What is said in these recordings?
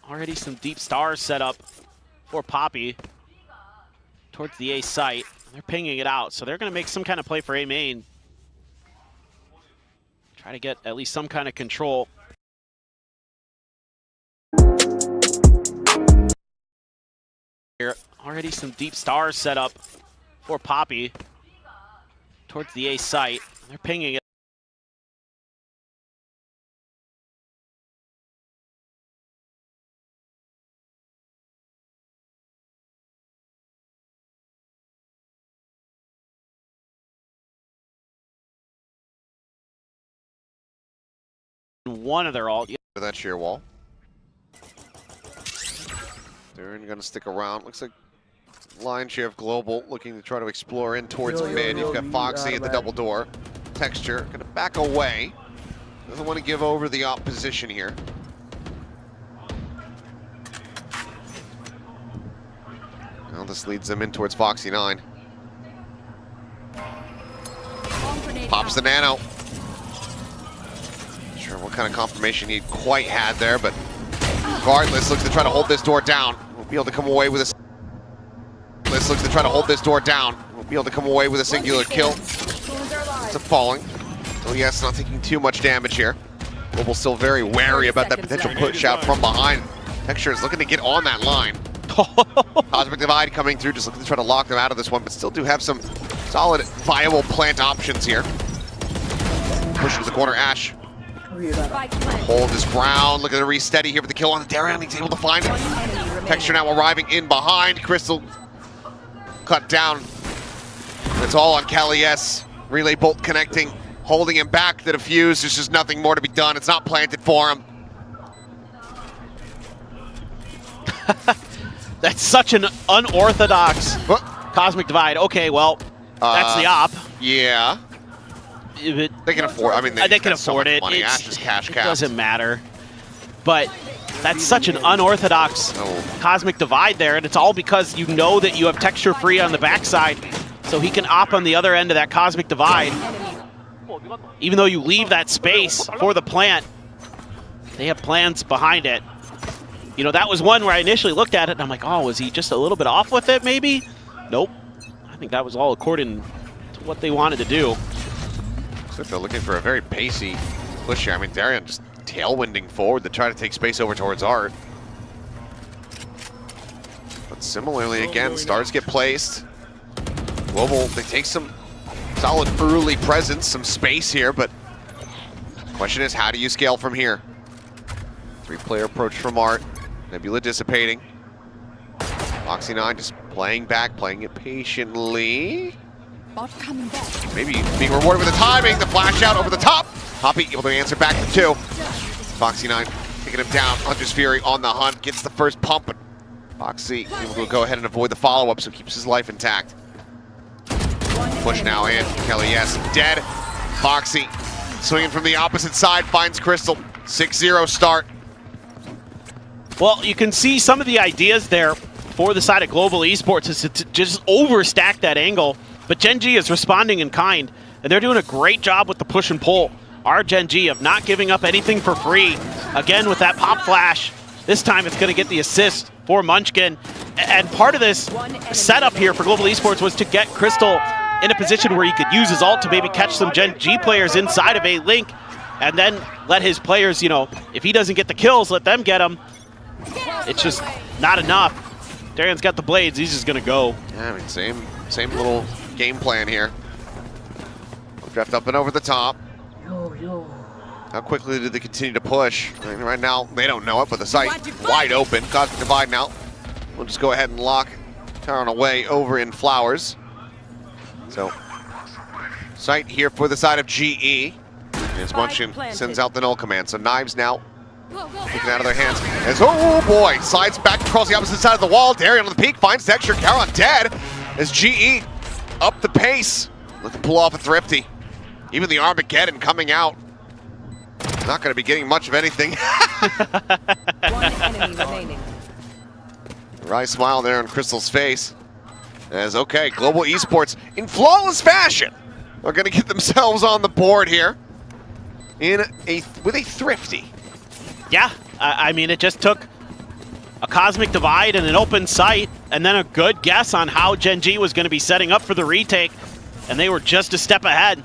Already some deep stars set up for Poppy towards the A site. They're pinging it out, so they're going to make some kind of play for A main. Try to get at least some kind of control. Here, already some deep stars set up for Poppy towards the A site. They're pinging it. One of their ult. For that sheer wall. They're going to stick around. Looks like line share of Global looking to try to explore in towards mid. You've got Foxy at the double door. Texture going to back away. Doesn't want to give over the op position here. Now this leads them in towards Foxy 9. Pops the nano. Sure what kind of confirmation he quite had there, but regardless, looks to try to hold this door down. We'll be able to come away with a singular kill. It's a falling. So yes, not taking too much damage here. Global still very wary about that potential push out from behind. Texture is looking to get on that line. Cosmic Divide coming through, just looking to try to lock them out of this one, but still do have some solid, viable plant options here. Push into the corner, Ash. Hold his ground, look at the re-steady here for the kill on the Darien. He's able to find it. Texture now arriving in behind. Crystal cut down. It's all on Cali S. Relay bolt connecting, holding him back. The defuse, there's just nothing more to be done. It's not planted for him. That's such an unorthodox Cosmic Divide. Okay, well, that's the op. Yeah. They can afford. I mean, they can afford it. Ash is cash capped. It doesn't matter. But that's such an unorthodox Cosmic Divide there, and it's all because you know that you have Texture free on the backside, so he can op on the other end of that Cosmic Divide. Even though you leave that space for the plant, they have plans behind it. You know, that was one where I initially looked at it and I'm like, oh, was he just a little bit off with it maybe? Nope. I think that was all according to what they wanted to do. So they're looking for a very pacey push here. I mean, Darien just tailwinding forward to try to take space over towards Art. But similarly, again, stars get placed. Global, they take some solid early presence, some space here, but the question is, how do you scale from here? Three-player approach from Art. Nebula dissipating. Foxy 9 just playing back, playing it patiently. Maybe being rewarded with the timing, the flash out over the top. Poppy able to answer back to 2. Foxy 9 taking him down. Hunter's Fury on the hunt, gets the first pump. And Foxy able to go ahead and avoid the follow-up, so keeps his life intact. Push now in. Kelly, yes, dead. Foxy swinging from the opposite side, finds Crystal. 6-0 start. Well, you can see some of the ideas there for the side of Global Esports is to just overstack that angle. But Gen G is responding in kind, and they're doing a great job with the push and pull. Our Gen G of not giving up anything for free. Again, with that pop flash, this time it's going to get the assist for Munchkin. And part of this setup here for Global Esports was to get Crystal in a position where he could use his ult to maybe catch some Gen G players inside of a link, and then let his players, you know, if he doesn't get the kills, let them get them. It's just not enough. Darian's got the blades, he's just going to go. Yeah, I mean, same little game plan here. Drift up and over the top. How quickly do they continue to push? I mean, right now, they don't know it, but the site wide open. Cosmic Divide now. We'll just go ahead and lock Taron away over in Flowers. So, site here for the side of GE. As Munchkin sends out the null command. So Knives now taken out of their hands. As, oh boy, slides back across the opposite side of the wall. Darien on the peak, finds Texture. Caron dead. As GE up the pace. Looking to pull off a Thrifty. Even the Armageddon coming out. Not going to be getting much of anything. One enemy remaining. Wry smile there on Crystal's face. As, okay, Global Esports in flawless fashion are going to get themselves on the board here with a Thrifty. Yeah, I mean, it just took a cosmic divide and an open sight, and then a good guess on how Gen G was going to be setting up for the retake, and they were just a step ahead.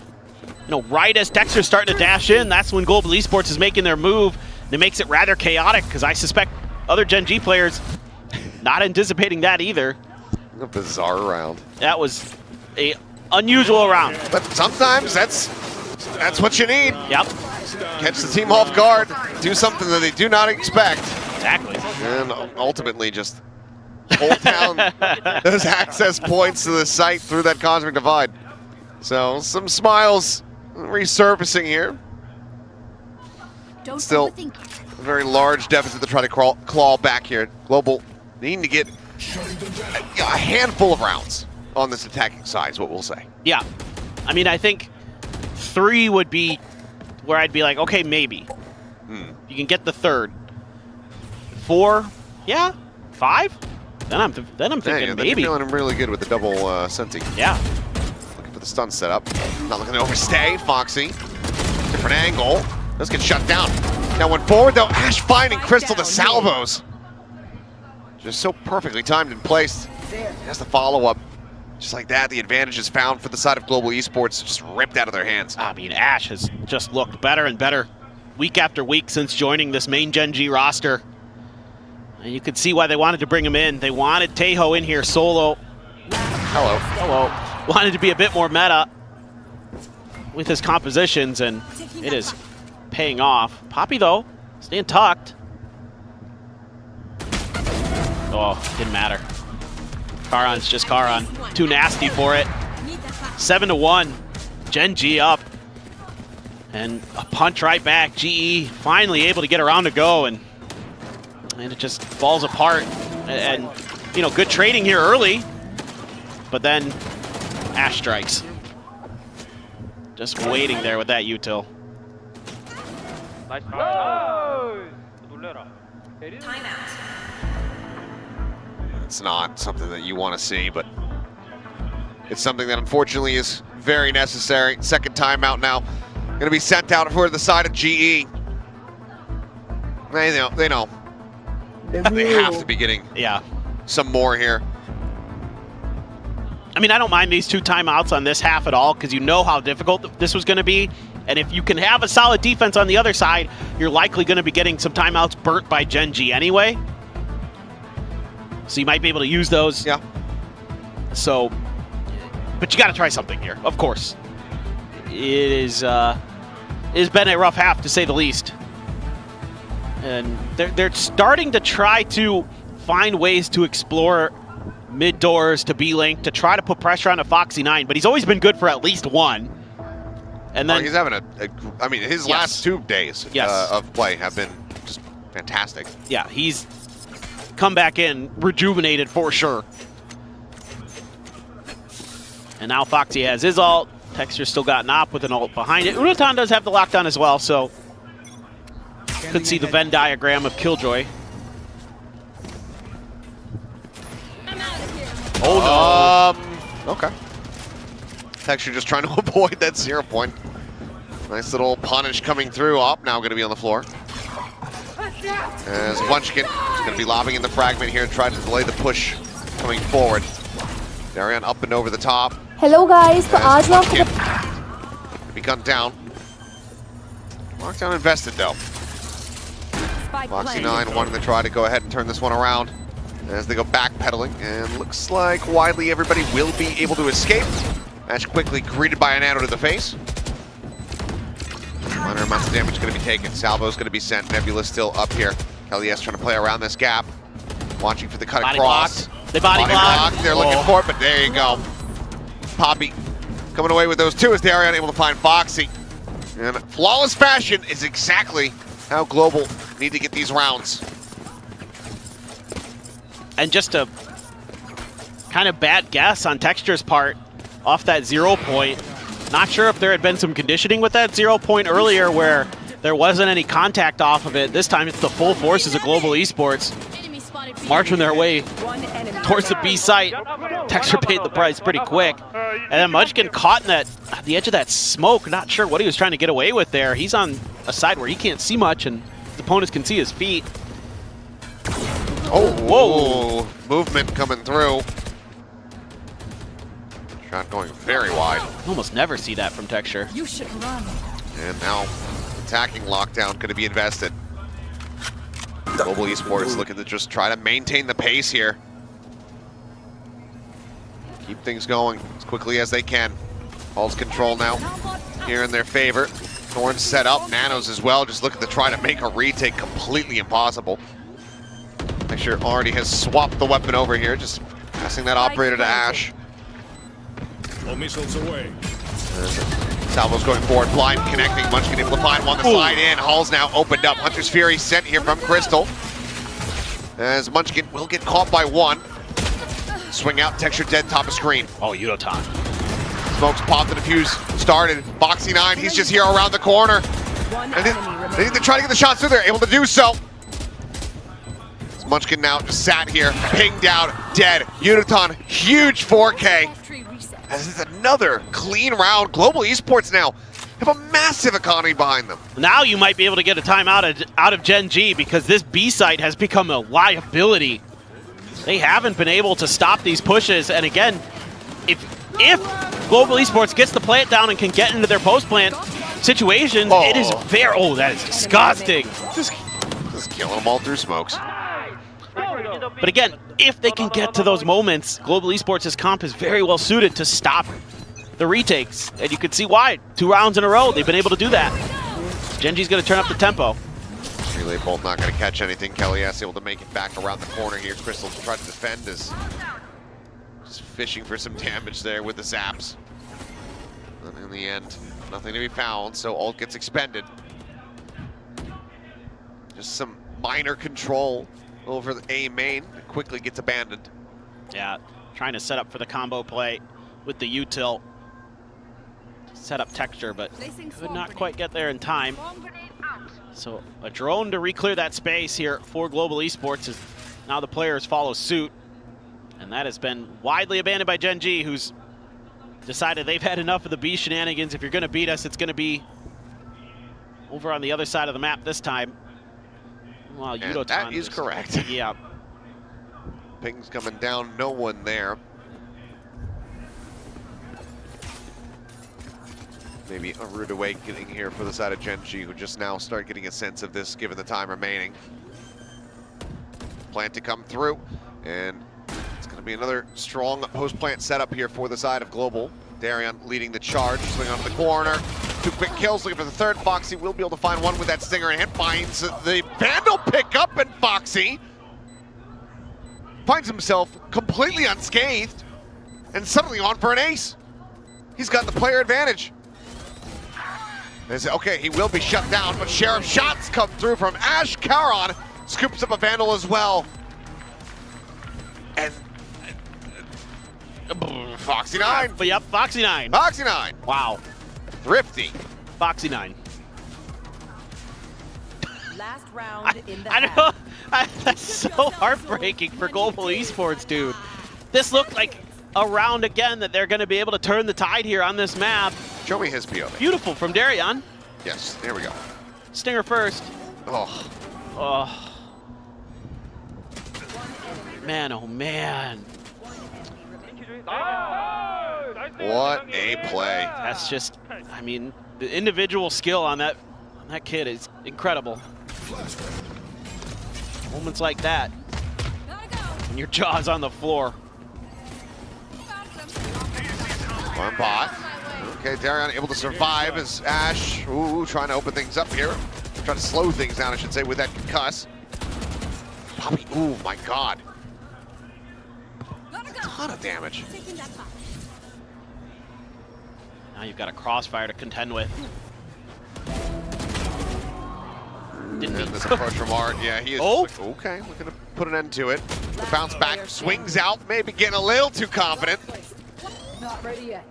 You know, right as Texter's starting to dash in, that's when Global Esports is making their move. It makes it rather chaotic, because I suspect other Gen G players not anticipating that either. A bizarre round. That was a unusual round. But sometimes that's what you need. Yep. Catch the team off guard, do something that they do not expect. Exactly. And ultimately just hold down those access points to the site through that cosmic divide. So some smiles resurfacing here. Still a very large deficit to try to claw back here. Global needing to get a handful of rounds on this attacking side is what we'll say. Yeah. I mean, I think 3 would be where I'd be like, okay, maybe. You can get the 3rd. 4, yeah. 5? Then I'm thinking yeah, maybe. You're feeling really good with the double Senti. Yeah. Looking for the stun setup. Not looking to overstay. Foxy. Different angle. Does get shut down. Now went forward though. Ash finding Crystal the salvos. Just so perfectly timed and placed. Has the follow-up. Just like that, the advantage is found for the side of Global Esports, just ripped out of their hands. I mean, Ash has just looked better and better week after week since joining this main Gen G roster. And you could see why they wanted to bring him in. They wanted Taeho in here solo. Hello. Wanted to be a bit more meta with his compositions, and it is paying off. Poppy, though, staying tucked. Oh, didn't matter. Karan's just Karan. Too nasty for it. 7-1. Gen G up. And a punch right back. GE finally able to get around to go, and it just falls apart. And you know, good trading here early, but then Ash strikes. Just waiting there with that util. It's not something that you want to see, but it's something that unfortunately is very necessary. Second timeout now. Going to be sent out for the side of GE. They know. They have to be getting some more here. I mean, I don't mind these 2 timeouts on this half at all, because you know how difficult this was going to be. And if you can have a solid defense on the other side, you're likely going to be getting some timeouts burnt by Gen G anyway. So you might be able to use those. Yeah. So, but you got to try something here, of course. It has been a rough half, to say the least. And they're starting to try to find ways to explore mid doors to B-Link to try to put pressure on a Foxy 9, but he's always been good for at least 1. And then he's having I mean, his last 2 days of play have been just fantastic. Yeah, he's come back in rejuvenated for sure. And now Foxy has his ult. Texture still got an op with an ult behind it. Urutan does have the lockdown as well, so could see the Venn diagram of Killjoy. Oh no. Okay. Texture just trying to avoid that 0 point. Nice little punish coming through. Op now going to be on the floor. As Bunchkin is going to be lobbing in the fragment here and try to delay the push coming forward. Darian up and over the top. Hello guys, so आज ना be gunned down. Lockdown invested though. Foxy 9 wanting to try to go ahead and turn this one around as they go backpedaling, and looks like widely everybody will be able to escape. Ash quickly greeted by an arrow to the face. Minor amounts of damage going to be taken. Salvo's going to be sent. Nebula still up here. Kelly trying to play around this gap. Watching for the cut across. They body blocked. They're looking for it, but there you go. Poppy coming away with those 2 as Darian able to find Foxy. And flawless fashion is exactly how Global need to get these rounds. And just a kind of bad guess on Texture's part off that 0 point. Not sure if there had been some conditioning with that 0 point earlier where there wasn't any contact off of it. This time it's the full forces of Global Esports marching their way towards the B site. Texture paid the price pretty quick. And then Munchkin caught in the edge of that smoke. Not sure what he was trying to get away with there. He's on a side where he can't see much and his opponents can see his feet. Oh, whoa. whoa. Movement coming through. Shot going very wide. You almost never see that from Texture. You should run. And now attacking lockdown going to be invested. Global Esports looking to just try to maintain the pace here. Keep things going as quickly as they can. All's control now here in their favor. Thorns set up, Nanos as well, just looking to try to make a retake completely impossible. Texture already has swapped the weapon over here, just passing that operator to Ash. All missiles away. Salvo's going forward, blind connecting, Munchkin able to find one to slide in. Hull's now opened up. Hunter's Fury sent here from Crystal. As Munchkin will get caught by one. Swing out, Texture dead top of screen. Oh, Yudotan. Smokes popped and the fuse started. Boxy 9, he's just here around the corner. One And enemy they need remaining. to try to get the shots through there, able to do so. Munchkin now just sat here, pinged out, dead. Yudotan, huge 4K. This is another clean round. Global Esports now have a massive economy behind them. Now you might be able to get a timeout out of Gen G because this B site has become a liability. They haven't been able to stop these pushes. And again, if Global Esports gets the plant down and can get into their post-plant situations, it is very... Oh, that is disgusting. Just killing them all through smokes. But again, if they can get to those moments, Global Esports' comp is very well suited to stop the retakes. And you can see why. 2 rounds in a row, they've been able to do that. Gen G's going to turn up the tempo. Relay Bolt not going to catch anything. Kellyas able to make it back around the corner here. Crystal trying to defend is just fishing for some damage there with the zaps. And in the end, nothing to be found, so ult gets expended. Just some minor control over the A main. It quickly gets abandoned. Yeah, trying to set up for the combo play with the util. Set up Texture, but could not quite get there in time. So a drone to re-clear that space here for Global Esports as now the players follow suit. And that has been widely abandoned by Gen G, who's decided they've had enough of the B shenanigans. If you're going to beat us, it's going to be over on the other side of the map this time. Wow, Yudotan. That is correct. Yeah. Ping's coming down, no one there. Maybe a rude awakening here for the side of Gen G, who just now start getting a sense of this given the time remaining. Plant to come through, and it's going to be another strong post-plant setup here for the side of Global. Darian leading the charge, swing onto the corner. 2 quick kills, looking for the third. Foxy will be able to find one with that stinger in hand. Finds the Vandal pickup, and Foxy finds himself completely unscathed and suddenly on for an ace. He's got the player advantage. Okay, he will be shut down, but Sheriff shots come through from Ash. Karon scoops up a Vandal as well. And Foxy 9. But yep, Foxy 9. Foxy 9. Wow. Thrifty. Foxy 9. Last round in the I half. know. That's so heartbreaking for Global Esports, dude. This looked like a round again that they're going to be able to turn the tide here on this map. Show me his POV. Beautiful from Darian. Yes, there we go. Stinger first. Oh, Oh. Man, oh man. what a play. That's just, I mean, the individual skill on that kid is incredible. Moments like that, when your jaw's on the floor. One bot. Okay, Darian able to survive as Ash, trying to open things up here. Trying to slow things down, I should say, with that concuss. Poppy, my God. A ton of damage. Now you've got a crossfire to contend with. Didn't And he? this approach from Art, yeah, he is just like, okay, we're gonna put an end to it. The bounce back, swings out, maybe getting a little too confident. Not ready yet.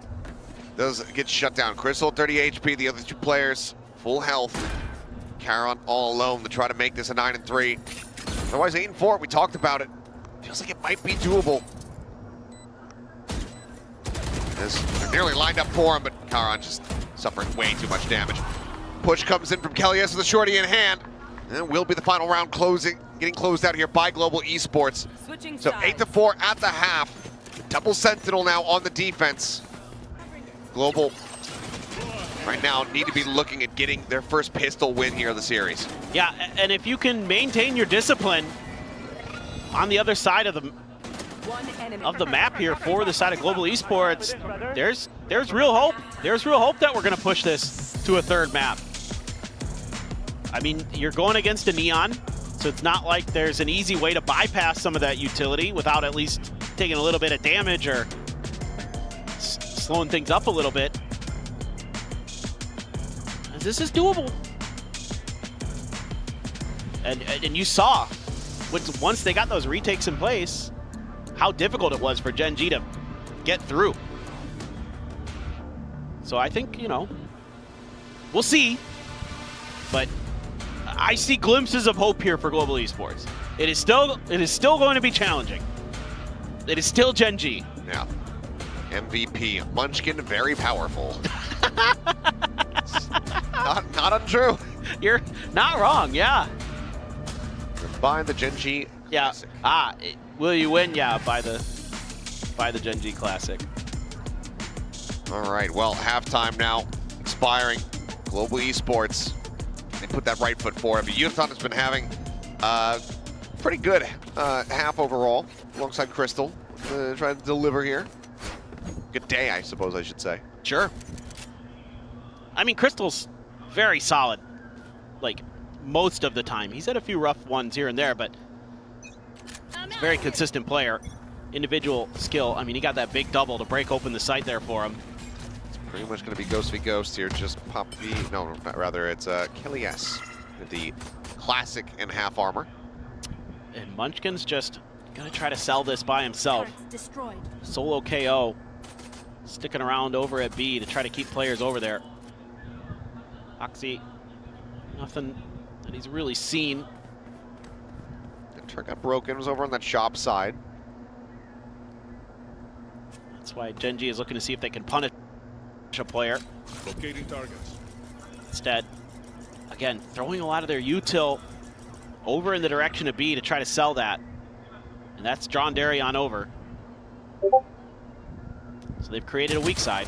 Does get shut down. Crystal 30 HP, the other 2 players, full health. Karon all alone to try to make this a 9-3. Otherwise 8-4, we talked about it. Feels like it might be doable. They're nearly lined up for him, but Karon just suffering way too much damage. Push comes in from Kellyas with a shorty in hand. And will be the final round closing getting closed out here by Global Esports. Switching So sides. 8-4 at the half. Double Sentinel now on the defense. Global right now need to be looking at getting their first pistol win here of the series. Yeah, and if you can maintain your discipline on the other side of the One enemy. map here for the side of Global Esports, there's real hope. There's real hope that we're going to push this to a third map. I mean, you're going against a Neon, so it's not like there's an easy way to bypass some of that utility without at least taking a little bit of damage or slowing things up a little bit. This is doable. And you saw, once they got those retakes in place, how difficult it was for Gen G to get through. So I think, you know, we'll see. But I see glimpses of hope here for Global Esports. It is still going to be challenging. It is still Gen G. Yeah. MVP, Munchkin, very powerful. not untrue. You're not wrong, yeah. By the Gen G Yeah. Classic. Will you win? Yeah, by the Gen G Classic. All right, well, halftime now, expiring. Global Esports, they put that right foot forward. But Unithon has been having pretty good half overall, alongside Crystal, trying to deliver here. Good day, I suppose I should say. Sure. I mean, Crystal's very solid, like, most of the time. He's had a few rough ones here and there, but he's a very consistent player. Individual skill. I mean, he got that big double to break open the site there for him. It's pretty much going to be Ghost v Ghost here. Just pop the... No, rather, it's Kelly S. with the Classic in half armor. And Munchkin's just going to try to sell this by himself. Destroyed. Solo KO. Sticking around over at B to try to keep players over there. Oxy, nothing that he's really seen. The turret got broken, was over on that shop side. That's why Gen G is looking to see if they can punish a player. Locating targets. Instead, again, throwing a lot of their util over in the direction of B to try to sell that. And that's drawn Darion over. So they've created a weak side.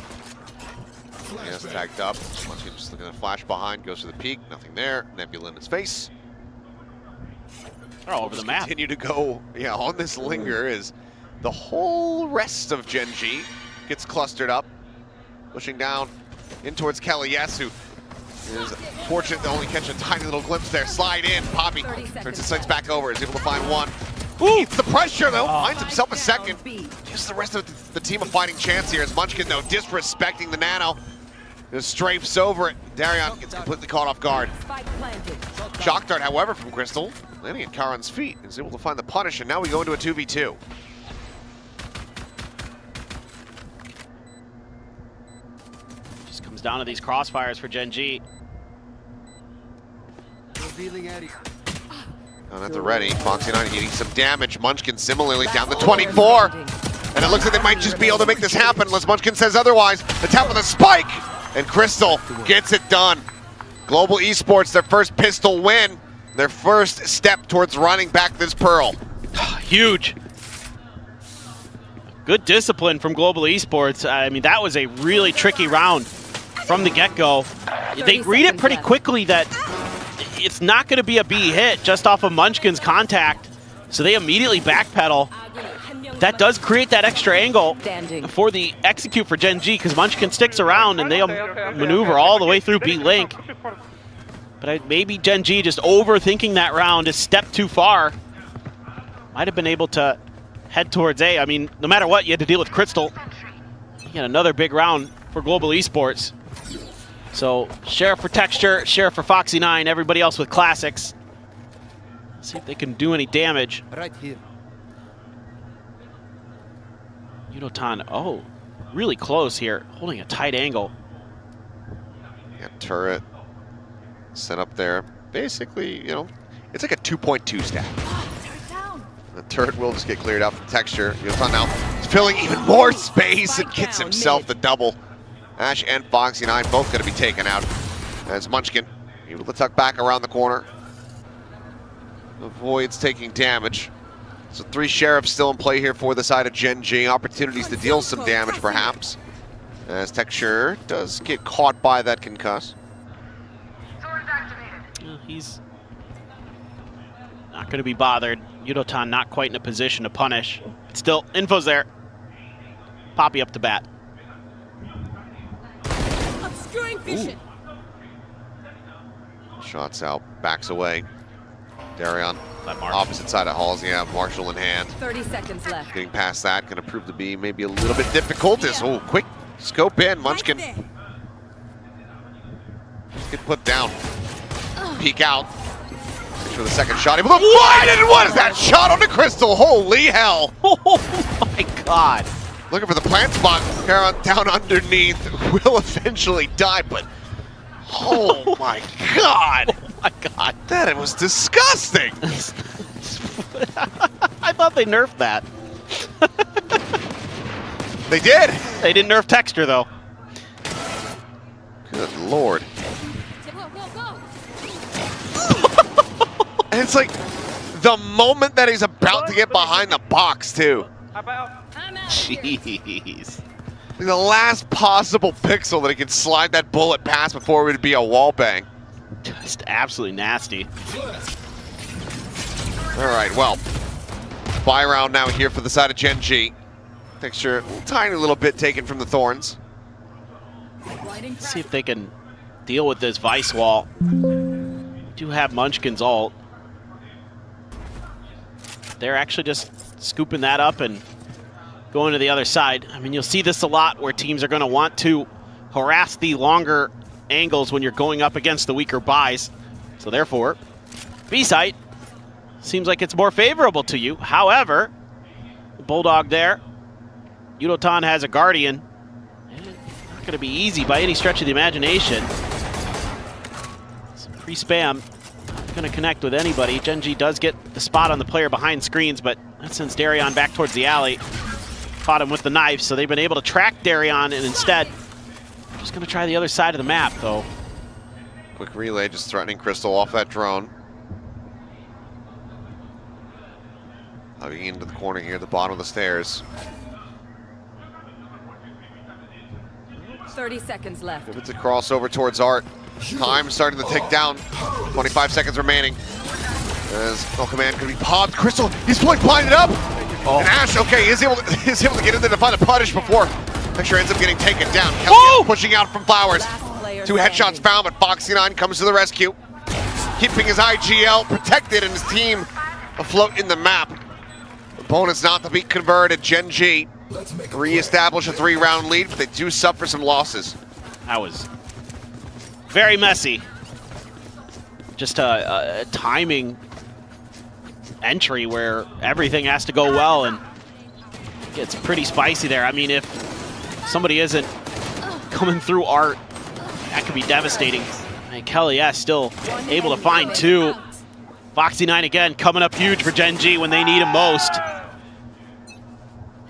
Yes, tagged up. Munchkin just looking at a flash behind, goes to the peak, nothing there. Nebula in his face. They're all over the map. Continue to go, yeah, on this linger is the whole rest of Gen G gets clustered up. Pushing down in towards Kelly, yes, who is fortunate to only catch a tiny little glimpse there. Slide in, Poppy turns his sights back over, is able to find one. Eats the pressure though, finds himself a second. Gives the rest of the team a fighting chance here as Munchkin though disrespecting the nano. Just strafes over it. Darion gets completely caught off guard. Shock dart, however, from Crystal, landing at Karan's feet, is able to find the punish, and now we go into a 2v2. Just comes down to these crossfires for Gen G. Down at the ready, Foxy9 eating some damage. Munchkin similarly down to 24. And it looks like they might just be able to make this happen unless Munchkin says otherwise. The tap of the spike, and Crystal gets it done. Global Esports, their first pistol win, their first step towards running back this Pearl. Huge. Good discipline from Global Esports. I mean, that was a really tricky round from the get-go. They read it pretty quickly that it's not going to be a B hit just off of Munchkin's contact, so they immediately backpedal. That does create that extra angle for the execute for Gen G, because Munchkin sticks around and they'll maneuver all the way through B link. But maybe Gen G just overthinking that round, a step too far. Might have been able to head towards A. I mean, no matter what, you had to deal with Crystal. You had another big round for Global Esports. So, Sheriff for Texture, Sheriff for Foxy9, everybody else with classics. See if they can do any damage. Right here. Unotan, oh, really close here, holding a tight angle. Yeah, turret set up there. Basically, you know, it's like a 2.2 stack. The turret will just get cleared out from Texture. Unotan now is filling even more space and gets himself the double. Ash and Foxy9 both going to be taken out as Munchkin able to tuck back around the corner. avoids taking damage. So 3 Sheriffs still in play here for the side of Gen G. Opportunities to deal some damage, perhaps. As Texture does get caught by that concuss. He's not going to be bothered. Yudotan not quite in a position to punish. But still, info's there. Poppy up to bat. Obscuring vision. Shots out, backs away. Darion, That mark. opposite side of Halls. Yeah, Marshall in hand. 30 seconds left. Getting past that, going to prove to be maybe a little bit difficult. As quick scope in, Munchkin. Just get put down. Peek out. For the second shot. He blew wide, and what is that shot on the crystal? Holy hell! Oh my god. Looking for the plant spot. Caron down underneath. Will eventually die, but oh my god! Oh my god. That was disgusting. I thought they nerfed that. They did. They didn't nerf Texture though. Good lord. Go, go, go. And it's like the moment that he's about to get behind the box too. I'm out here. Jeez. Like the last possible pixel that he could slide that bullet past before it would be a wall bang. Just absolutely nasty. All right, well, buy round now here for the side of Gen G. Texture, a tiny little bit taken from the Thorns. Let's see if they can deal with this Vice wall. Do have Munchkin's ult. They're actually just scooping that up and going to the other side. I mean, you'll see this a lot where teams are going to want to harass the longer angles when you're going up against the weaker buys. So therefore, B-site seems like it's more favorable to you. However, Bulldog there. Yudotan has a Guardian. Not going to be easy by any stretch of the imagination. Some pre-spam. Not going to connect with anybody. Gen G does get the spot on the player behind screens, but that sends Darion back towards the alley. Caught him with the knife, so they've been able to track Darion, and instead, just going to try the other side of the map, though. Quick relay, just threatening Crystal off that drone. Hugging into the corner here at the bottom of the stairs. 30 seconds left. If it's a crossover towards Art. Time starting to tick down. 25 seconds remaining. As no command could be popped. Crystal, he's blinded up. Oh. And Ash, okay, is able to get in there to find a punish before Picture ends up getting taken down. Oh! Kelly pushing out from Flowers. 2 headshots found, but Foxy9 comes to the rescue. Keeping his IGL protected and his team afloat in the map. The bonus not to be converted. Gen G reestablish a 3-round lead, but they do suffer some losses. That was very messy. Just a timing entry where everything has to go well, and it gets pretty spicy there. I mean, if somebody isn't coming through Art, that could be devastating. And Kelly, yeah, still able to find 2. Foxy9 again coming up huge for Gen G when they need him most.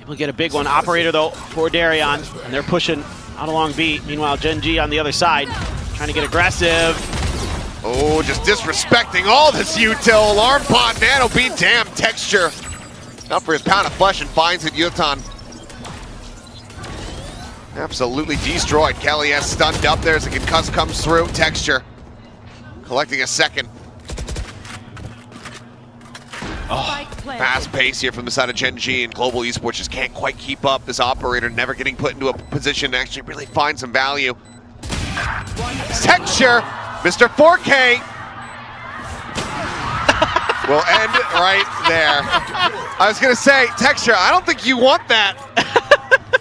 Able to get a big one. Operator, though, for Darion, and they're pushing out along B. Meanwhile, Gen G on the other side, trying to get aggressive. Oh, just disrespecting all this util. Alarm pod, nano, be damn Texture. Up for his pound of flesh and finds it, Yutan. Absolutely destroyed. Kelly has stunned up there as the concuss comes through. Texture collecting a second. Oh, fast pace here from the side of Gen G, and Global Esports just can't quite keep up. This operator never getting put into a position to actually really find some value. Texture, Mr. 4K will end right there. I was gonna say, Texture, I don't think you want that.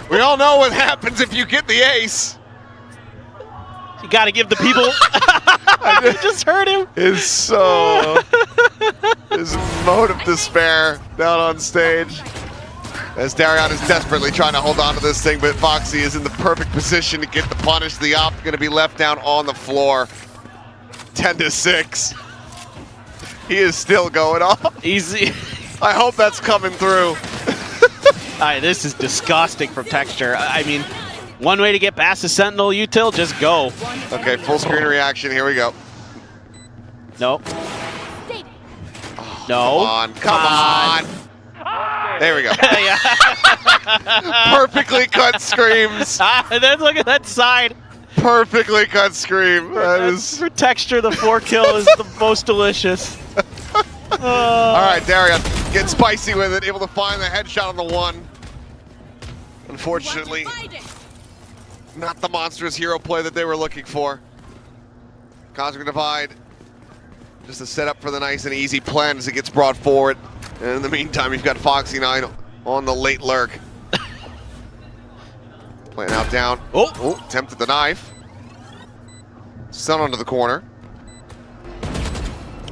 We all know what happens if you get the ace. You got to give the people. I just heard him. His mode of despair down on stage. As Darion is desperately trying to hold on to this thing, but Foxy is in the perfect position to get the punish. The op going to be left down on the floor. 10-6. He is still going off. Easy. I hope that's coming through. This is disgusting from Texture. I mean, one way to get past the Sentinel util, just go. Okay, full screen reaction. Here we go. Nope. Oh, No. Come on. There we go. Yeah. Perfectly cut screams. And then look at that side. Perfectly cut scream. That is... For texture, the 4 kill is the most delicious. All right, Darian, getting spicy with it, able to find the headshot on the 1. Unfortunately, not the monstrous hero play that they were looking for. Cosmic Divide, just a setup for the nice and easy plan as it gets brought forward. And in the meantime, you've got Foxy9 on the late lurk. Playing out down. Oh, tempted the knife. Sun onto the corner.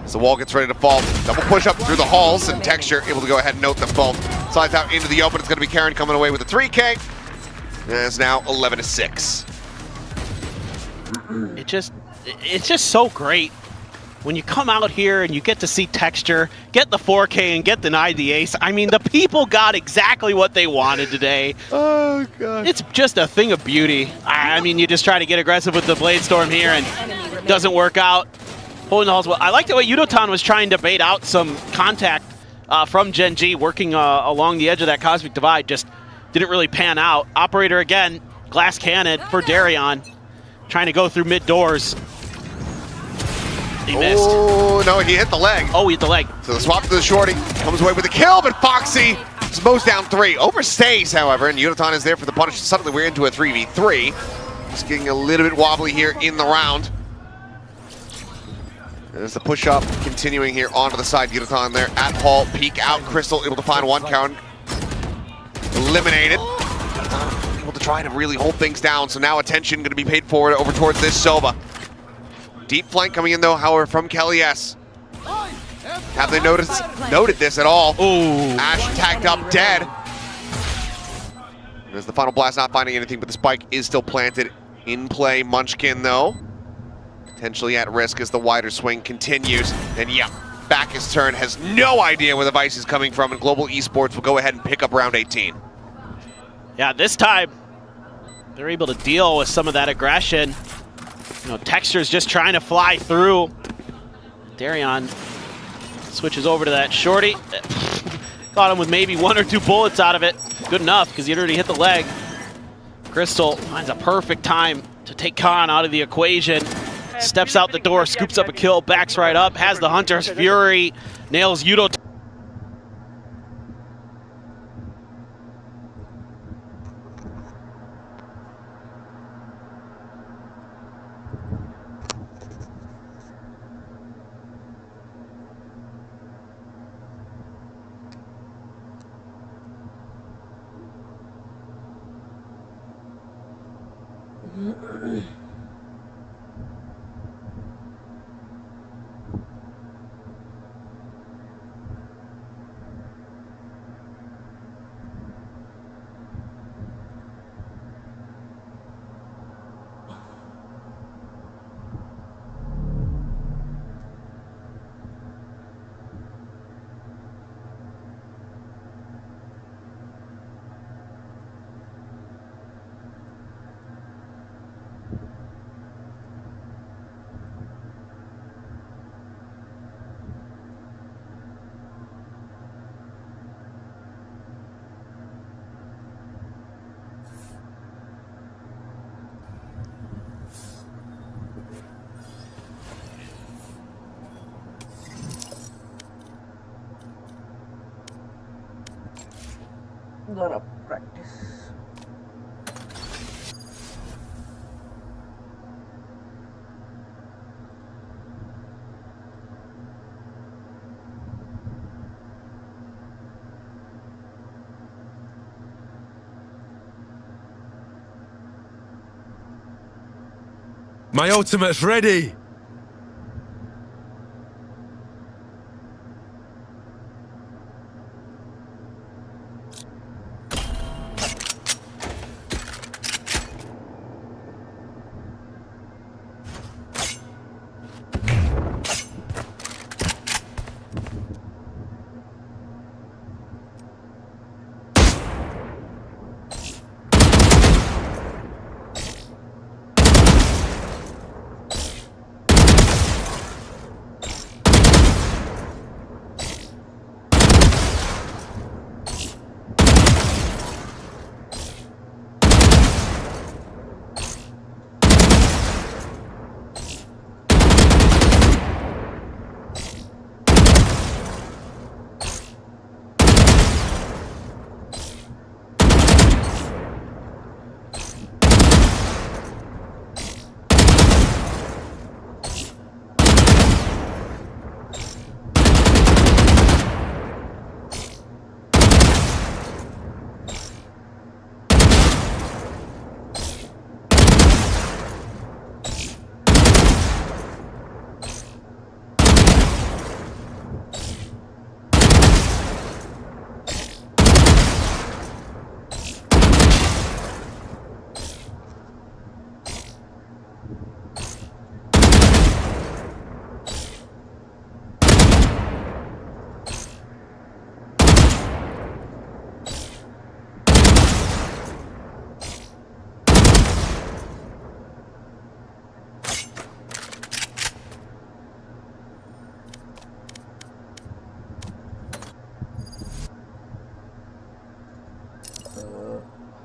As the wall gets ready to fall, double push up through the halls, and Texture able to go ahead and note them both. Slides out into the open. It's going to be Karen coming away with a 3K. And it's now 11-6. It's just so great when you come out here and you get to see Texture, get the 4K, and get denied the ace. I mean, the people got exactly what they wanted today. Oh, God. It's just a thing of beauty. I mean, you just try to get aggressive with the Blade Storm here, and it doesn't work out. Pulling the halls well. I like the way Yudotan was trying to bait out some contact from Gen G, working along the edge of that Cosmic Divide. Just didn't really pan out. Operator again, glass cannon for Darion, trying to go through mid doors. He missed. Oh, no, he hit the leg. Oh, he hit the leg. So the swap to the shorty, comes away with the kill, but Foxy mows down 3. Overstays, however, and Yudotan is there for the punish. Suddenly we're into a 3v3. Just getting a little bit wobbly here in the round. There's the push-up continuing here onto the side. Yudotan there at Hall, peek out. Crystal able to find 1 count. Eliminated. Able to try to really hold things down, so now attention going to be paid forward over towards this Soba. Deep flank coming in though, however, from Kelly S. Have they noted this at all? Ooh. Ash tagged up dead. There's the final blast, not finding anything, but the spike is still planted in play. Munchkin though, potentially at risk as the wider swing continues. And yeah, Bacchus turn has no idea where the Vice is coming from, and Global Esports will go ahead and pick up round 18. Yeah, this time they're able to deal with some of that aggression. You know, Texture's just trying to fly through. Darion switches over to that shorty. Got him with maybe 1 or 2 bullets out of it. Good enough, because he had already hit the leg. Crystal finds a perfect time to take Khan out of the equation. Steps out the door, scoops up a kill, backs right up, has the Hunter's Fury, nails Yudo. Lot of practice. My ultimate's ready!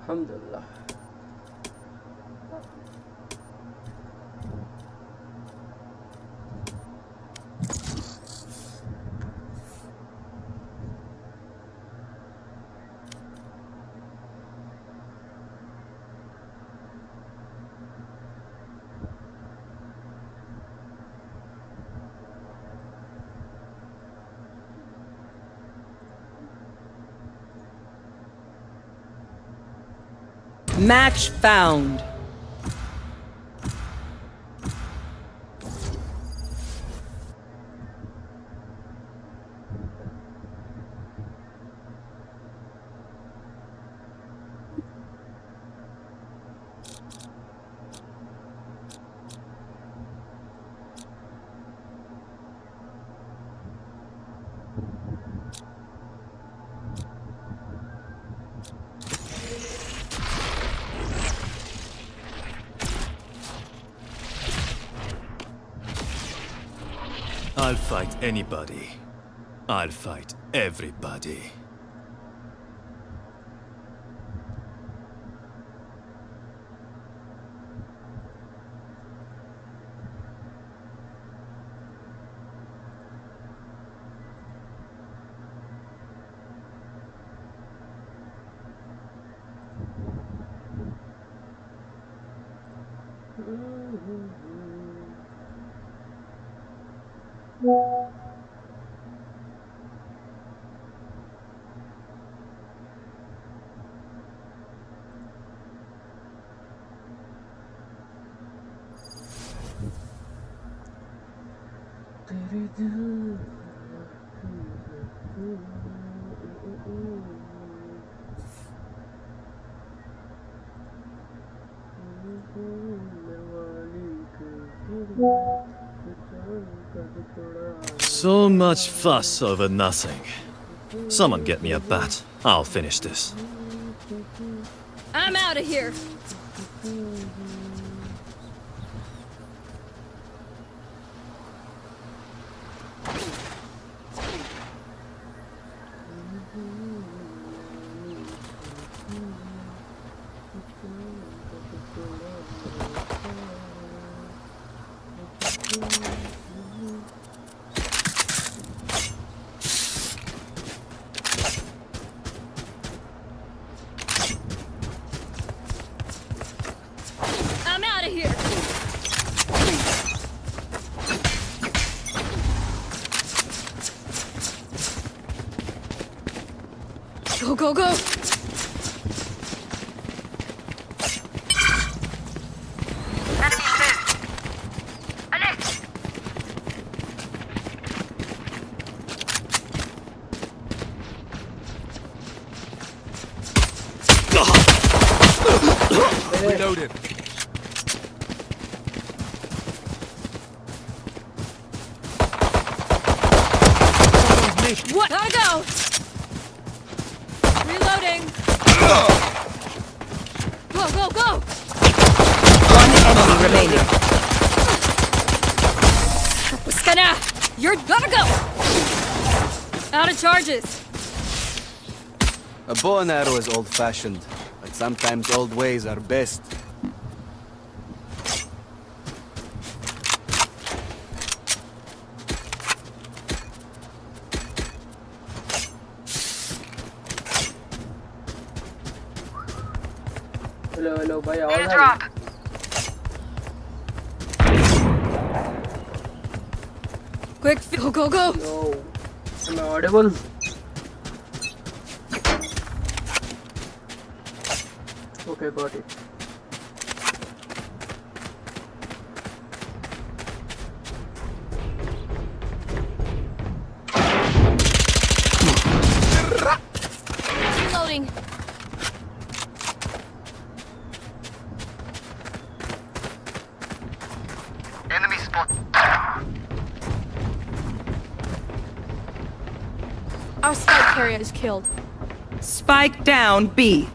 Alhamdulillah. Match found. I'll fight anybody. I'll fight everybody. So much fuss over nothing. Someone get me a bat. I'll finish this. I'm out of here. I'm out of here. Go, go, go. Reloaded. What? Gotta go. Reloading. Go, go, go. One enemy remaining. Skana, you're gotta go. Out of charges. A bow and arrow is old-fashioned, but sometimes old ways are best. Hello, hello, bhai, आवाज आ रही? Quick, go, go, go. No, am I audible? Okay, got it. Reloading. Enemy spot. Our spike carrier is killed. Spike down B.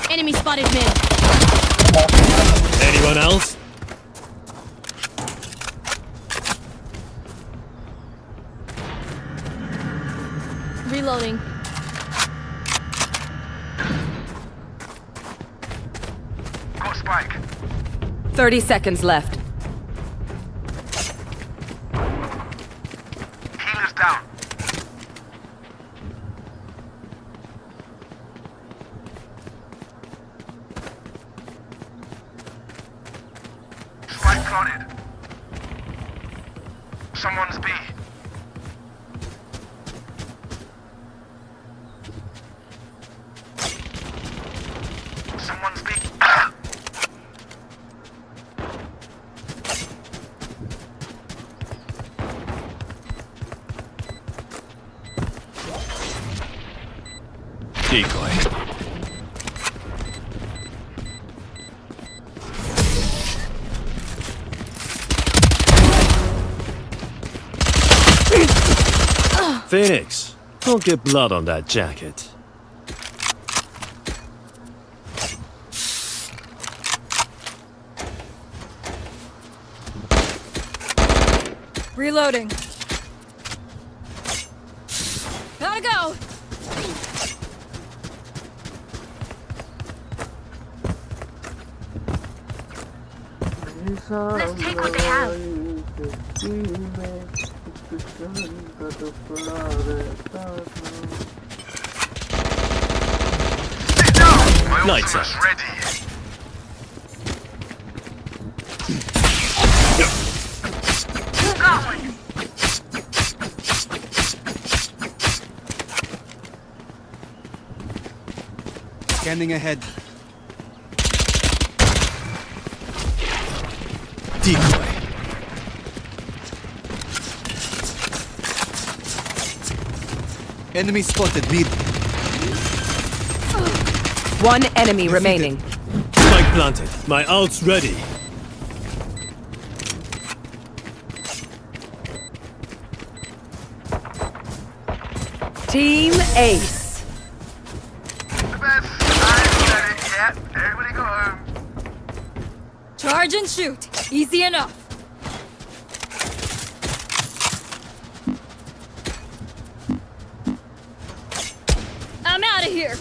Enemy spotted mid. Anyone else? Reloading. Got spike. 30 seconds left. Healer's down. Spike planted. Someone's B. Someone's B. Decoy. Phoenix, don't get blood on that jacket. Reloading. Gotta go. Let's take what they have. My Lights ultimate's out. ready. Scanning ahead. Decoy. Enemy spotted mid. One enemy remaining. Spike planted. My ult's ready. Team Ace. The best. I ain't done it yet. Everybody go home. Charge and shoot. Easy enough. I'm out of here.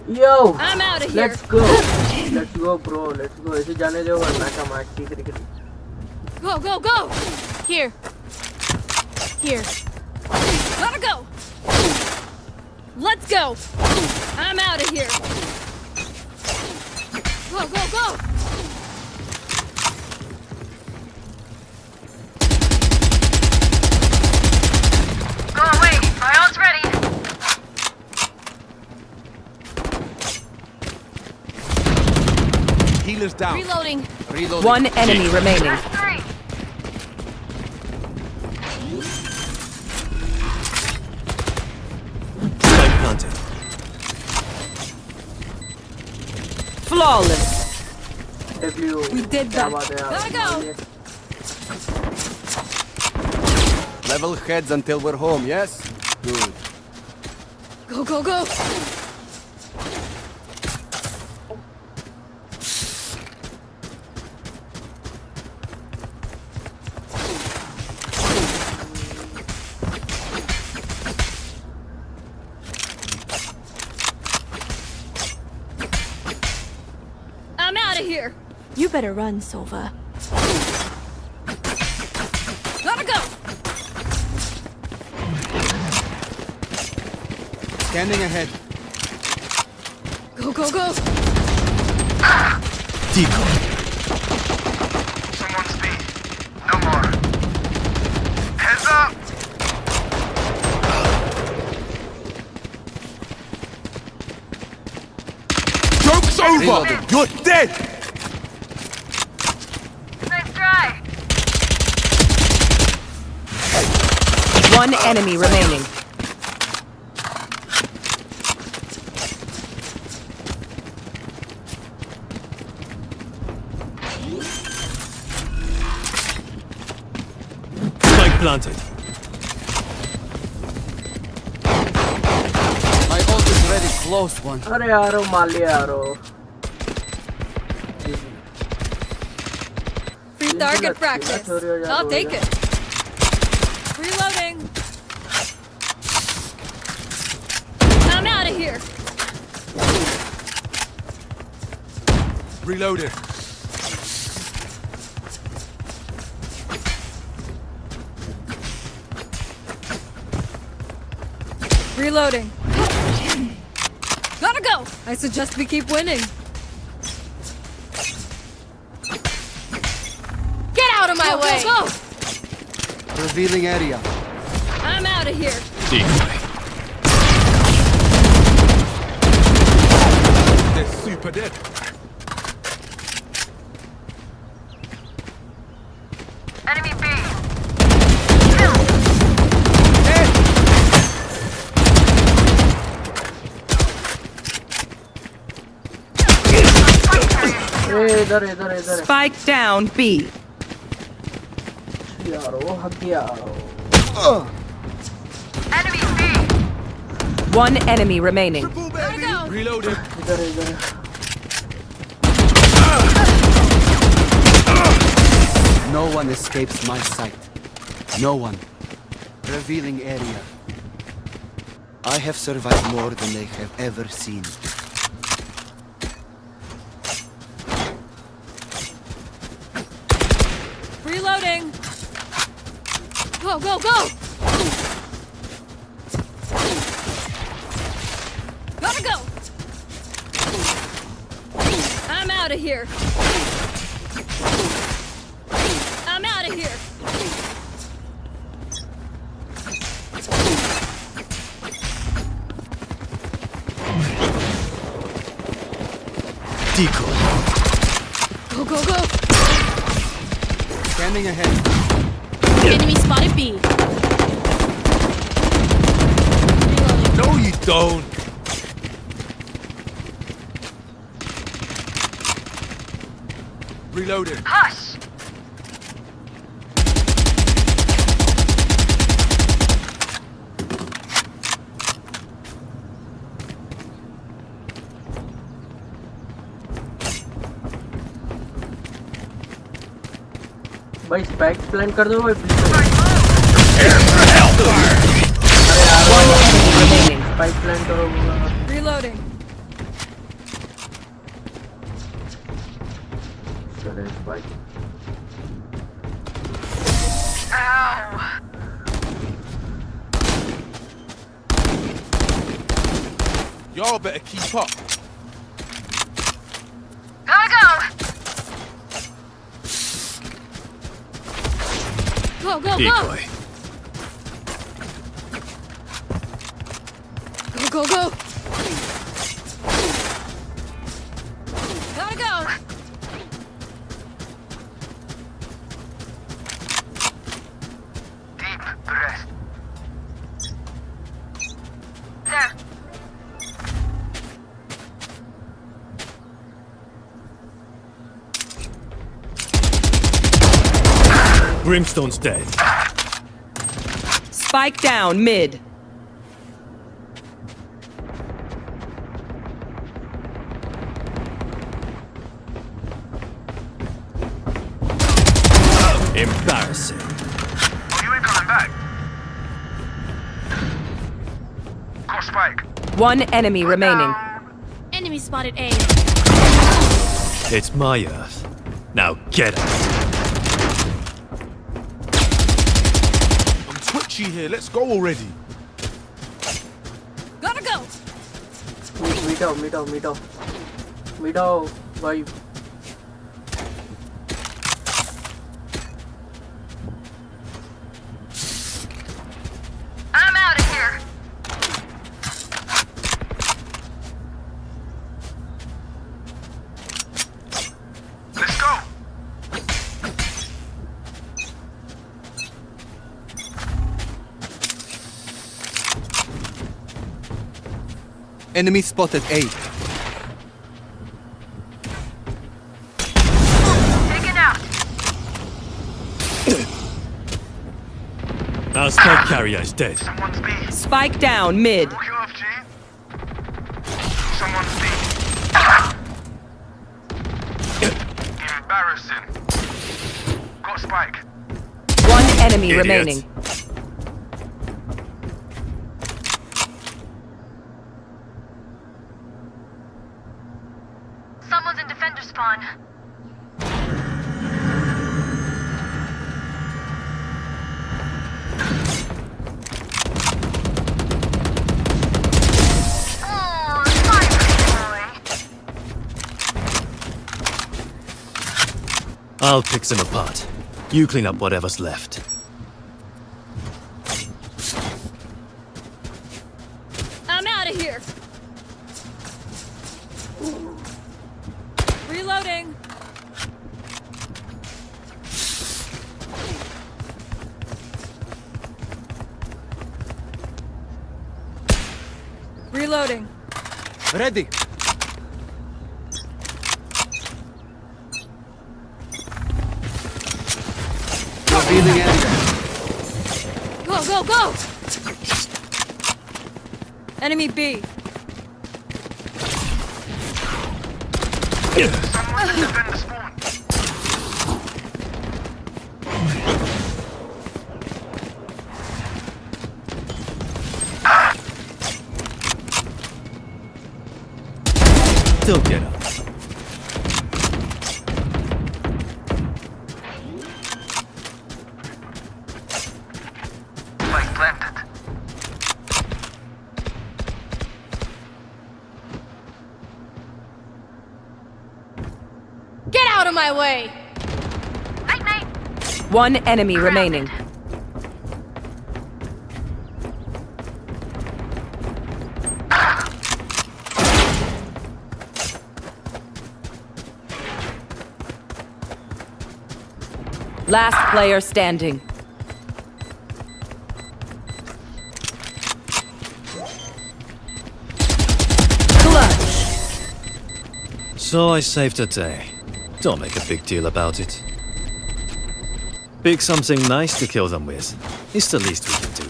Yo, I'm out of here. let's go. Let's go, bro. Let's go. ऐसे जाने दो वरना का match ठीक है. Go, go, go. Here. Here. Gotta go. Let's go. I'm out of here. Go, go, go. Go away. My ult's ready. Healer's down. Reloading. Reloading. One enemy remaining. Three. Spike planted. Flawless. W. We did क्या that. बात है यार. Gotta go. Level heads until we're home, yes? Good. Go, go, go. I'm out of here. You better run, Sova. Gotta go. Scanning ahead. Go, go, go. Decoy. Someone's B. No more. Heads up. Joke's over! Reloading. You're dead! Nice try. One enemy remaining. Spike planted. My ult is ready. Close one. अरे यारो मार लिया यारो. Free target practice. I'll take it. Reloading. I'm out of here. Reloaded. Reloading. Gotta go. I suggest we keep winning. Get out of my way. Go. Revealing area. I'm out of here. Decoy. They're super dead. Enemy B. इधर इधर इधर. Spike down B. यारो हक गया. Enemy B. One enemy remaining. Gotta go. Reloaded. इधर इधर. No one escapes my sight. No one. Revealing area. I have survived more than they have ever seen. Reloading. Go, go, go. Gotta go. I'm out of here. I'm out of here. Decoy. Go, go, go. Scanning ahead. Enemy spotted B. Reloading. No, you don't. Reloaded. Hush. भाई spike plan कर दो भाई. One enemy remaining. Spike plan करो. Reloading. चले spike. Ow. Y'all better keep up. Gotta go. Go, go, go. Decoy. Go, go, go. Gotta go. Deep breath. There. Brimstone's dead. Spike down mid. Embarrassing. Oh, you ain't coming back. Got spike. One enemy remaining. Enemy spotted A. It's my earth. Now get out. I'm twitchy here. Let's go already. Gotta go. मीटाओ भाई. I'm out of here. Let's go. Enemy spotted A. Taken out. Our spike carrier is dead. Someone's B. Spike down mid. Walk you off, G. Someone's deep. Embarrassing. Got spike. One enemy Idiot. remaining. Someone's in defender spawn. Oh, I'll pick them apart. You clean up whatever's left. I'm out of here. Reloading. Reloading. Ready. Revealing area. Go, go, go! Enemy B. Someone's in defender spawn. Don't get up. Spike planted. Get out of my way! Night, night. One enemy remaining. Last player standing. Clutch. So I saved a day. Don't make a big deal about it. Pick something nice to kill them with. It's the least we can do.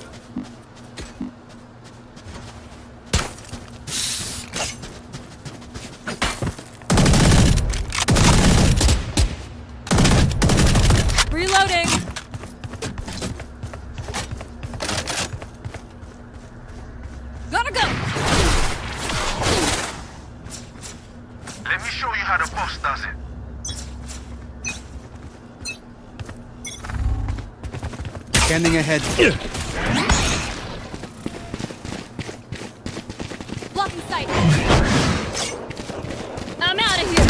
Reloading. Gotta go. Let me show you how the boss does it. Scanning ahead. Blocking sight. I'm out of here.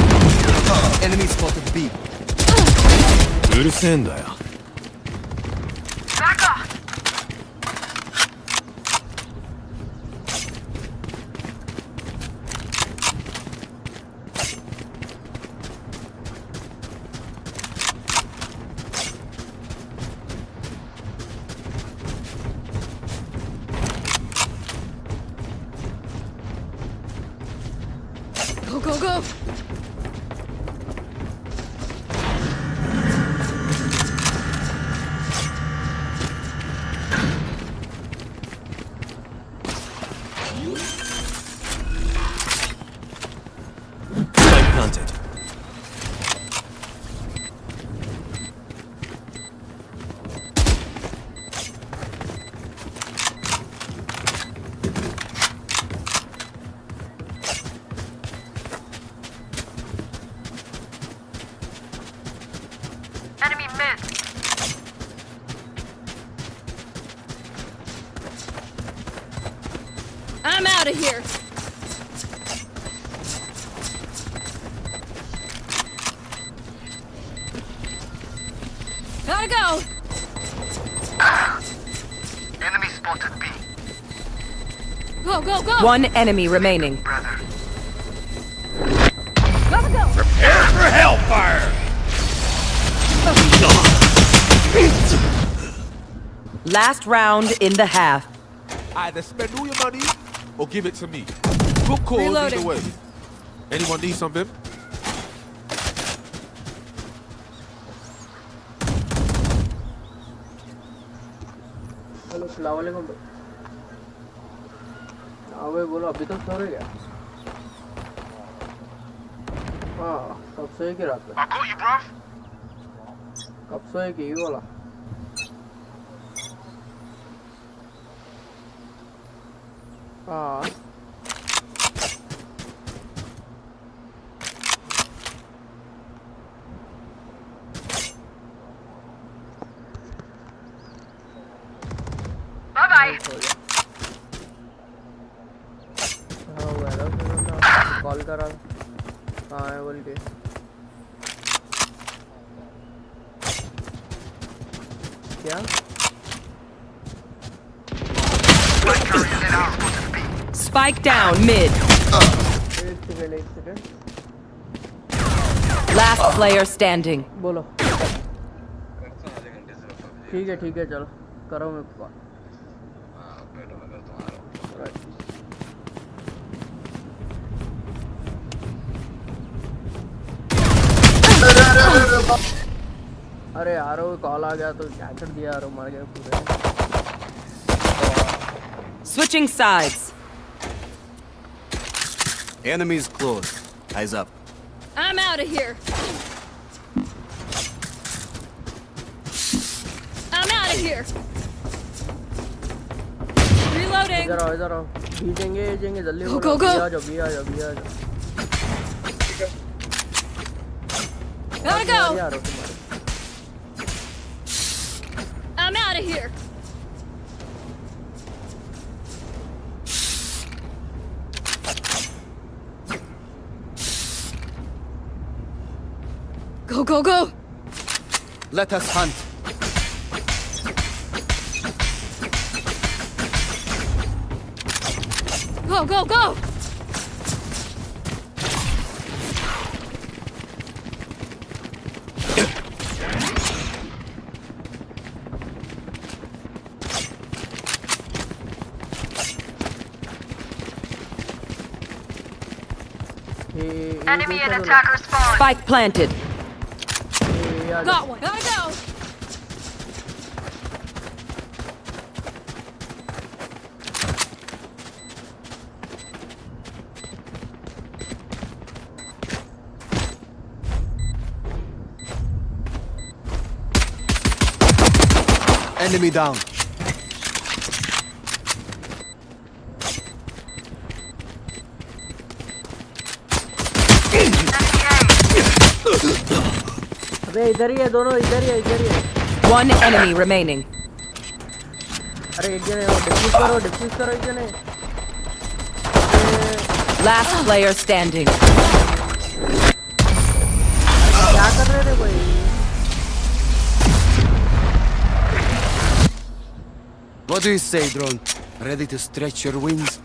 Enemy spotted B. うるせえんだよ。 Back off. Go, go, go. Spike planted. Enemy mid. I'm out of here. Gotta go. Enemy spotted B. Go, go, go. One enemy remaining. Brother. Gotta go. Last round in the half. Either spend all your money or give it to me. Good call Reloading. either way. Anyone need something? Hello सलाम वालेकुम भाई। हाँ भाई बोलो, अभी तो सो रहे क्या? हाँ सबसे एक ही रात I got you, bruv. कब से एक ही वाला हाँ Bye bye. हाँ वो है ना कॉल करा कहाँ है बोल के क्या Spike down mid. एक सेकंड Last player standing. बोलो ठीक है चलो करो मैं कॉल अरे यार वो कॉल आ गया तो क्या कर दिया यार मर गए पूरे Switching sides. Enemies close. Eyes up. I'm out of here. I'm out of here. Reloading. इधर आओ भेजेंगे जल्दी Go, बोलो go, go. भी आ जाओ Gotta go. यार हो तुम्हारे I'm out of here. Go. Let us hunt. Go. Enemy and attacker spawn. Spike planted. Got one. Gotta go. Enemy down. अबे इधर ही है दोनों इधर ही है One enemy remaining. अरे एक जने डिफ्यूज करो एक जने Last player standing. क्या कर रहे थे भाई What do you say, drone? Ready to stretch your wings?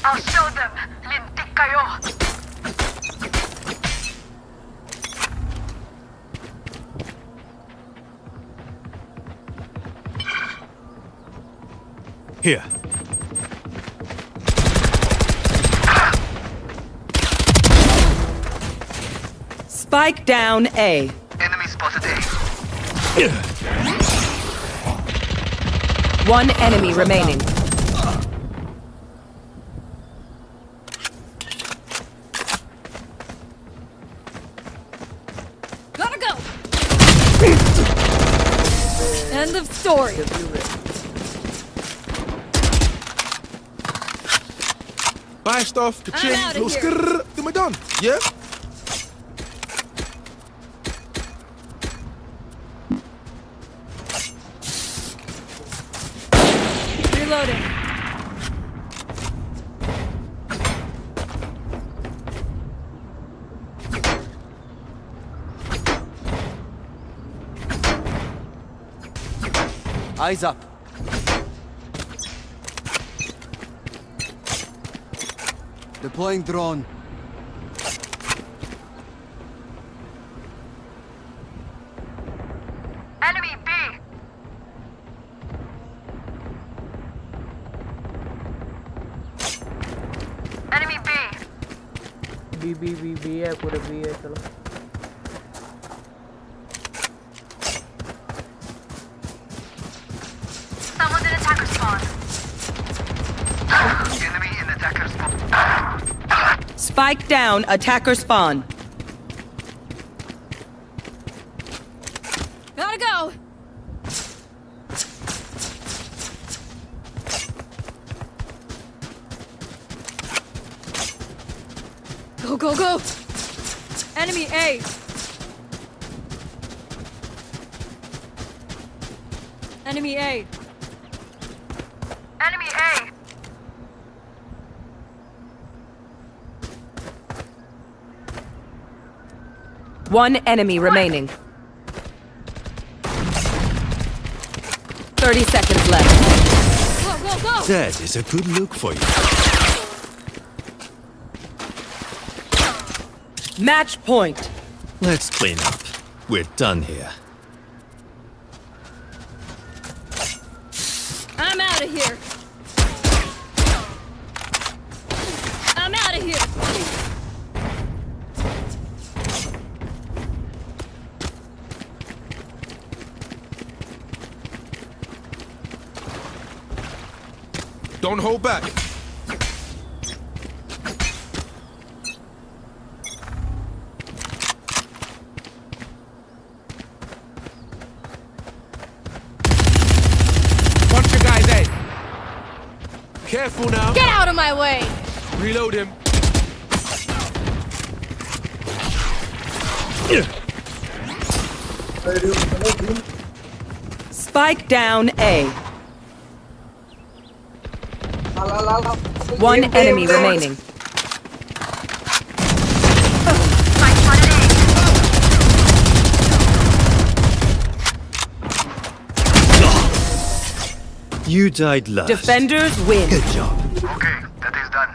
I'll show them. Lintik kayo. Here. Spike down A. Enemy spotted A. One enemy remaining. Gotta go. End of story. Buy stuff, ka-ching, outta little here. skrrr, then we're done. Yeah? Reloading. Eyes up. Deploying drone. Enemy B. B है पूरे B है चलो Someone's in attacker spawn. Enemy in attacker spawn. Spike down, attacker spawn. Gotta go. Go, go, go. Enemy A. Enemy A. Enemy A. One enemy remaining. 30 seconds left. Go, go, go. That is a good look for you. Match point. Let's clean up. We're done here. I'm out of here. I'm out of here. Don't hold back. Bunch of guys, hey. Careful now. Get out of my way. Reload him. Spike down A. One enemy remaining. You died last. Defenders win. Good job. Okay, that is done.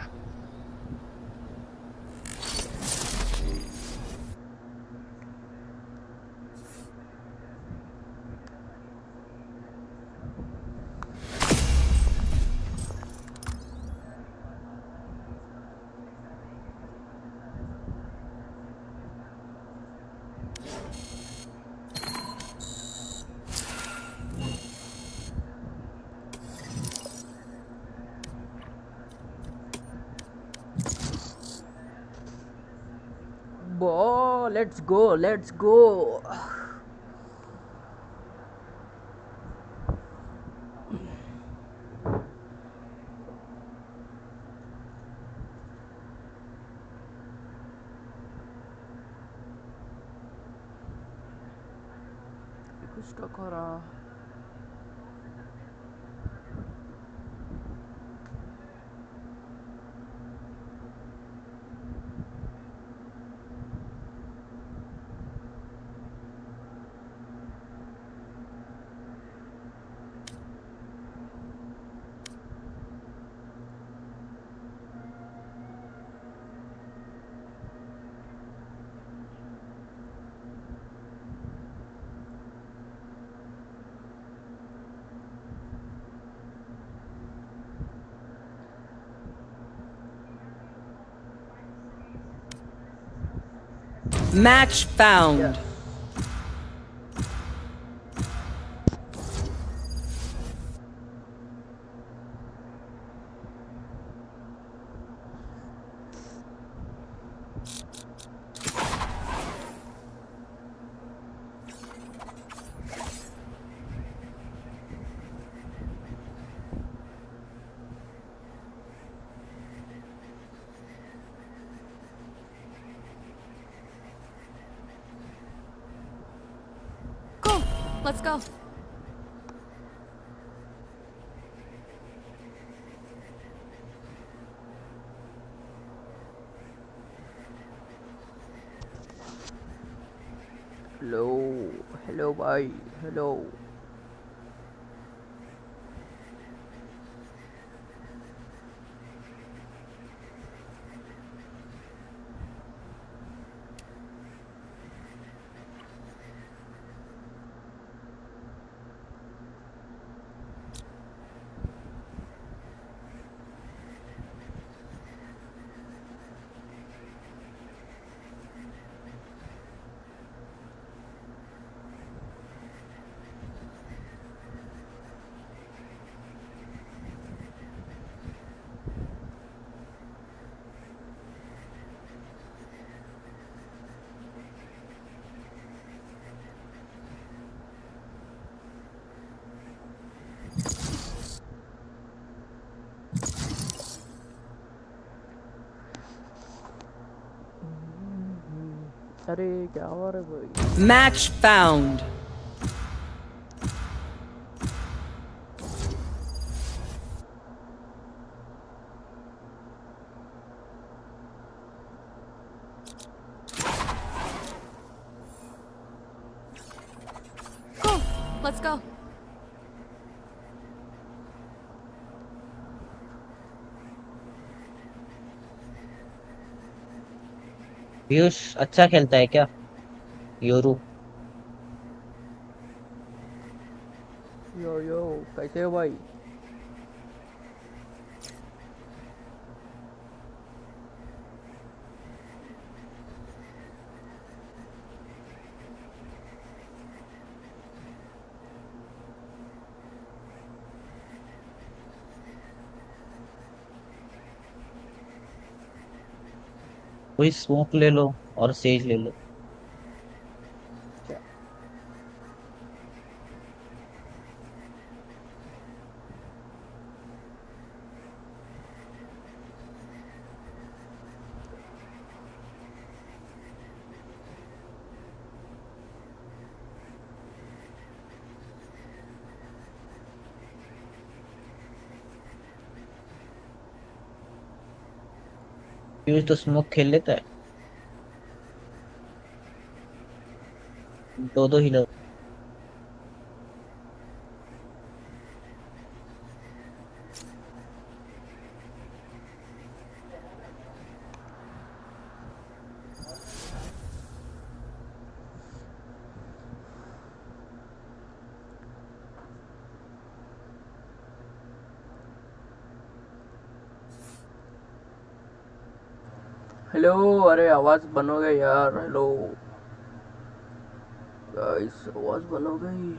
Boy, let's go, let's go. Stuck हो रहा Match found. Go. Let's go. Hello, hello, bye, hello. अरे क्या हो रहा है भाई? Match found. Cool. Let's go. Piyush अच्छा खेलता है क्या योरू यो कैसे हो भाई? कोई स्मोक ले लो और सेज ले लो पीयूष तो स्मोक खेल लेता है दो ही लो हेलो, अरे आवाज बंद हो गई यार। हेलो गाइस, आवाज बंद हो गई।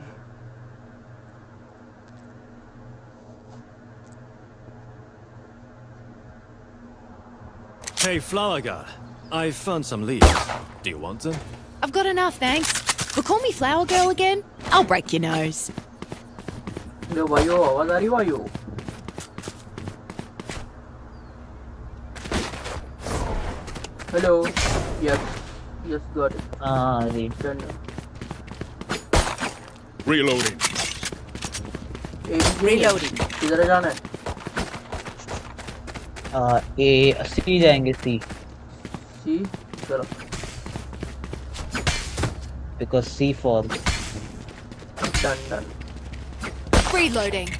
Hey, Flower Guy. I found some leaves. Do you want them? I've got enough, thanks. But call me Flower Girl again? I'll break your nose. Hello भाइयों, आवाज आ रही भाइयों? Hello, yes, got it. हाँ जी Done. Reloading. Reloading. किधर जाना है? ए सी जाएंगे C चलो। Because C for Done. Reloading.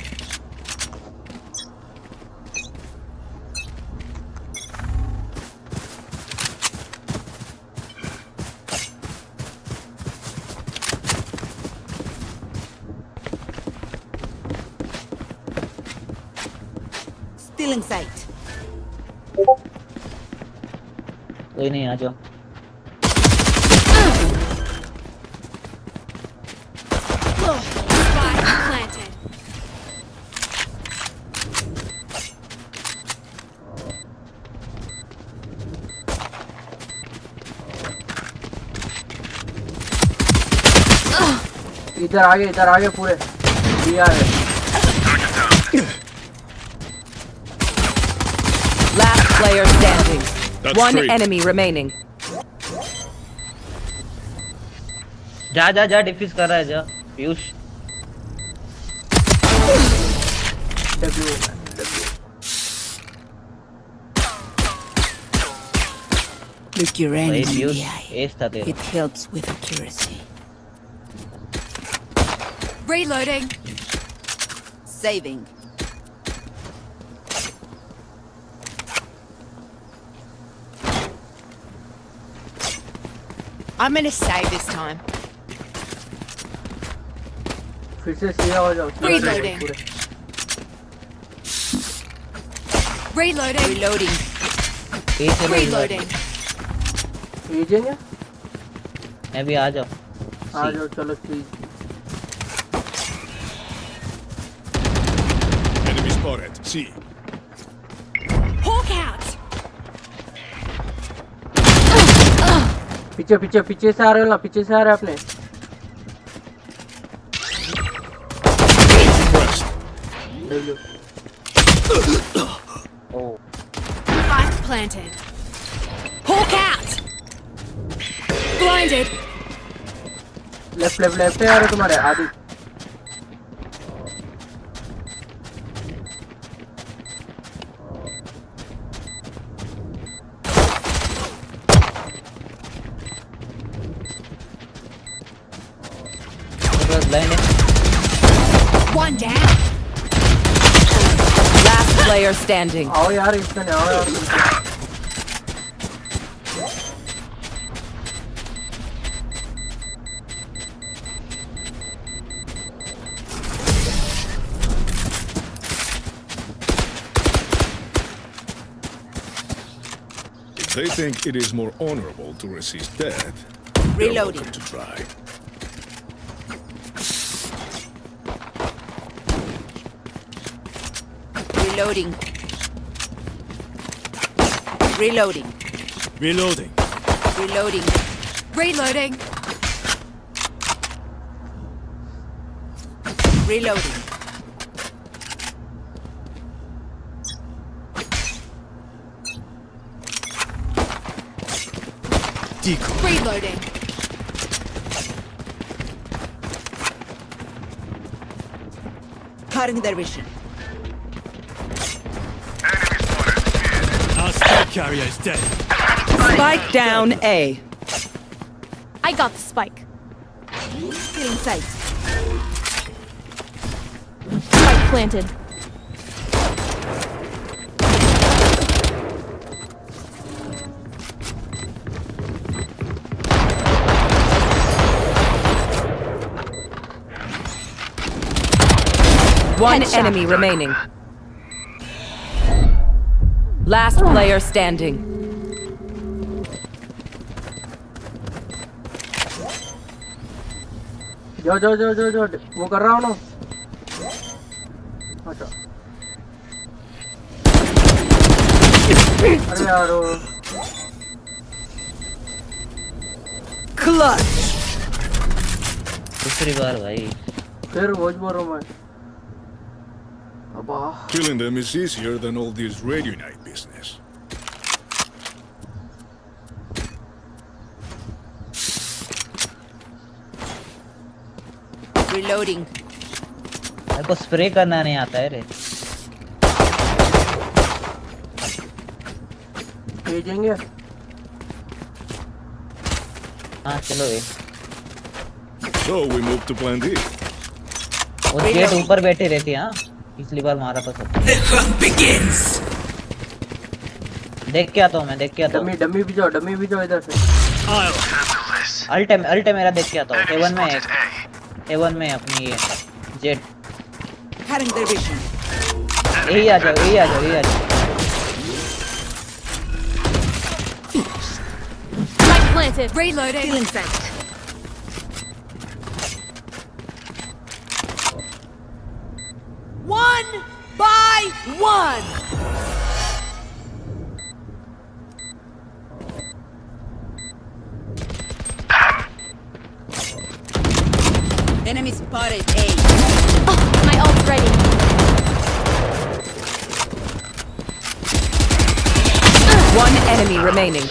Still in sight. कोई नहीं आ जाओ Spike planted. इधर आगे पूरे दिया है। Last player standing. That's One three. enemy remaining. जा डिफ्यूज कर रहा है जा पीयूष W. Look your भाई enemy in Piyush the eye. S था तेरा It helps with accuracy. Reloading. Saving. I'm gonna save this time. फिर से सीधा हो जाओ। Reloading. पूरे। Reloading. Reloading. ए चलो Reloading. ये जाएंगे? मैं भी आ जाओ आ जाओ, चलो ठीक। Enemy spotted. C. Hawk out. पीछे से आ रहे हो ना, पीछे से आ रहे अपने। Spike planted. Hawk out. blinded. Left यार तुम्हारे आदि One down. Last player standing. आओ यार इसमें आओ यार If they think it is more honorable to resist death, they're Reloading. welcome to try. Reloading. Reloading. Reloading. Reloading. Reloading. Reloading. Decoy. Reloading. Cutting their vision. Our spike carrier is dead. Spike down A. I got the spike. Feeling sight. Spike planted. One Headshot. enemy remaining. Last player standing. जो वो कर रहा हूँ ना अच्छा अरे यार Clutch. दूसरी बार भाई फिर वो बोल रहा हूँ मैं अबा Killing them is easier than all this radio night business. Reloading. मेरे को स्प्रे करना नहीं आता है रे भेजेंगे हाँ चलो ये So we move to plan D. वो जेट ऊपर बैठी रहती है हाँ पिछली बार मारा था सब देख के आता हूँ मैं देख के आता हूँ डमी भी जाओ इधर से अल्ट मेरा देख के आता हूँ हेवन में एक हेवन में अपनी ये जेट Cutting their vision. यही आ जाओ यही आ जाओ यही आ जाओ Spike planted. Reloading. Feeling sight. One by one. Enemy spotted A. Oh, my ult's ready. One enemy remaining.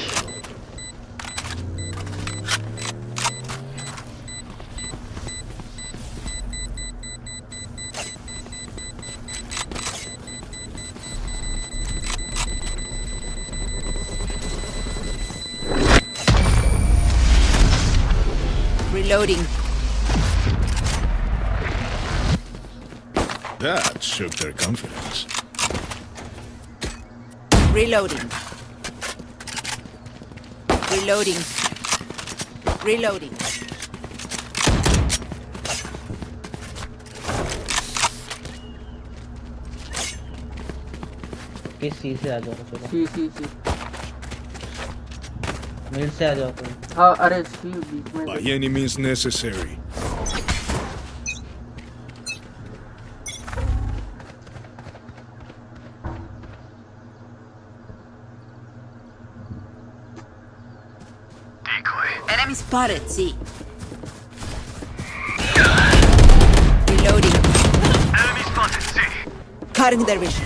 Reloading. That shook their confidence. Reloading. Reloading. Reloading. किस सी से आ जाओ चलो सी मिड से आ जाओ कोई हाँ अरे सी बीच में By any means necessary. Enemy spotted C. Reloading. Enemy spotted C. Cutting their vision.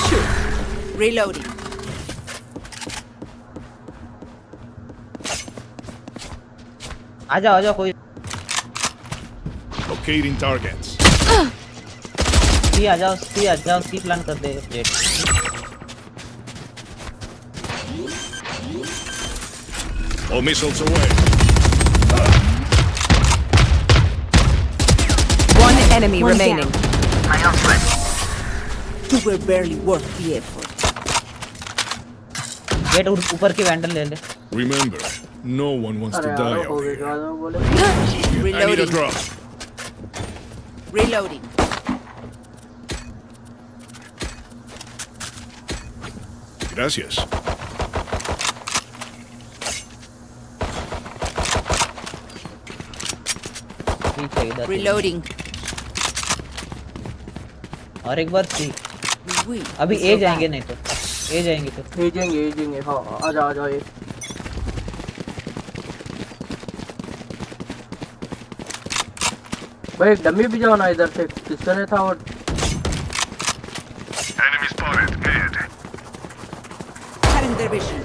Shoot. Reloading. आ जाओ कोई Locating targets. सी आ जाओ सी प्लान कर दे jet All missiles away. One enemy remaining. I am ready. You were barely worth the effort. Jet ऊपर की vandal ले ले Remember, no one wants to die हो out गई here. बोले I need a Reloading. drop. Reloading. Gracias. ठीक है इधर Reloading. और एक बार सी We अभी ए जाएंगे नहीं तो ए जाएंगे तो एजेंगे हाँ आ जाओ ये भाई डमी भी जाओ ना इधर से किसका ने था और Enemy spotted. Mid. cutting their vision.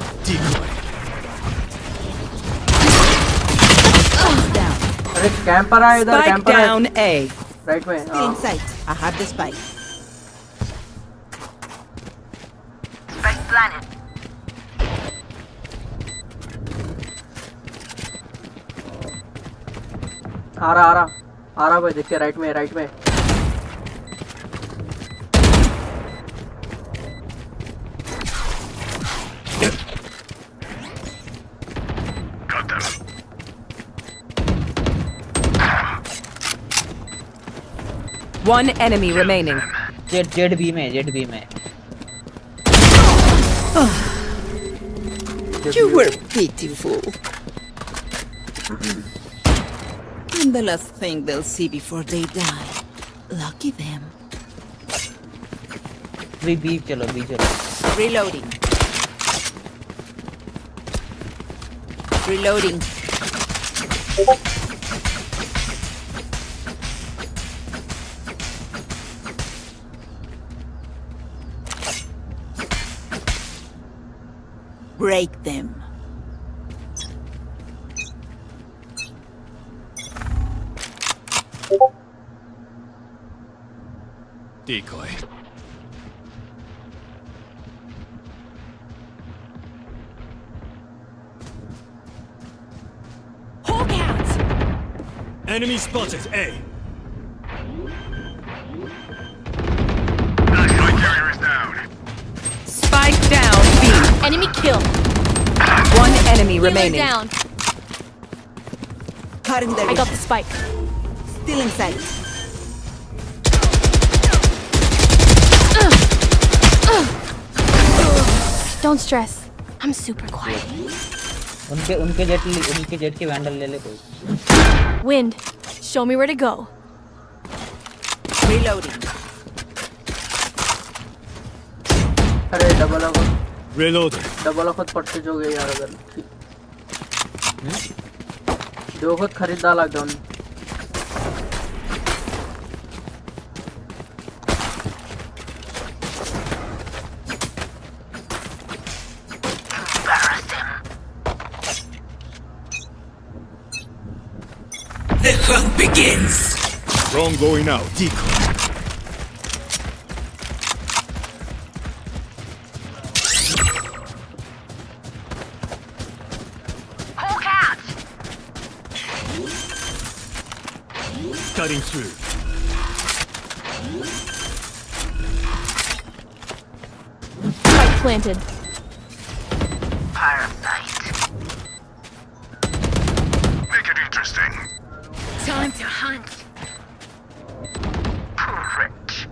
अरे कैंपर है इधर Spike कैंपर down है A. राइट में Still in sight. I have the spike. Spike planted. आ रहा भाई देखिए राइट में Got them. One enemy remaining. Jet B में You were pitiful. And the last thing they'll see before they die. Lucky them. B चलो Reloading. Reloading. Break them. Decoy. Hawk out! Enemy spotted. A. Spike carrier is down. Spike down B. Enemy kill. One enemy Healer remaining. down. Cutting their I got the vision. spike. Still in sight. Don't stress. I'm super quiet. उनके jet की vandal ले ले कोई Wind, show me where to go. Reloading. अरे double Reloading. खुद purchase हो गए यार अगर जो खुद खरीदा lockdown The hunt begins. Drone going out. Decoy. Hawk out. Cutting through. Spike planted. Parasite. Make it interesting. Time to hunt. Correct.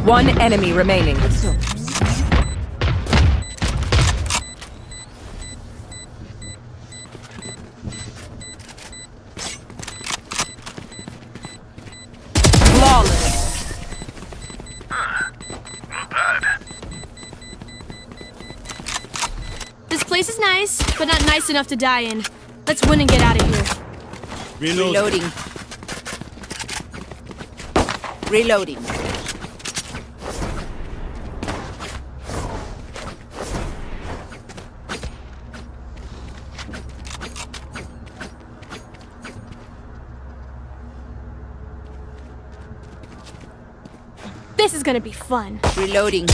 One enemy remaining. Flawless. Not bad. This place is nice, but not nice enough to die in. Let's win and get out of here. Reloading. Reloading. This is gonna be fun. Reloading.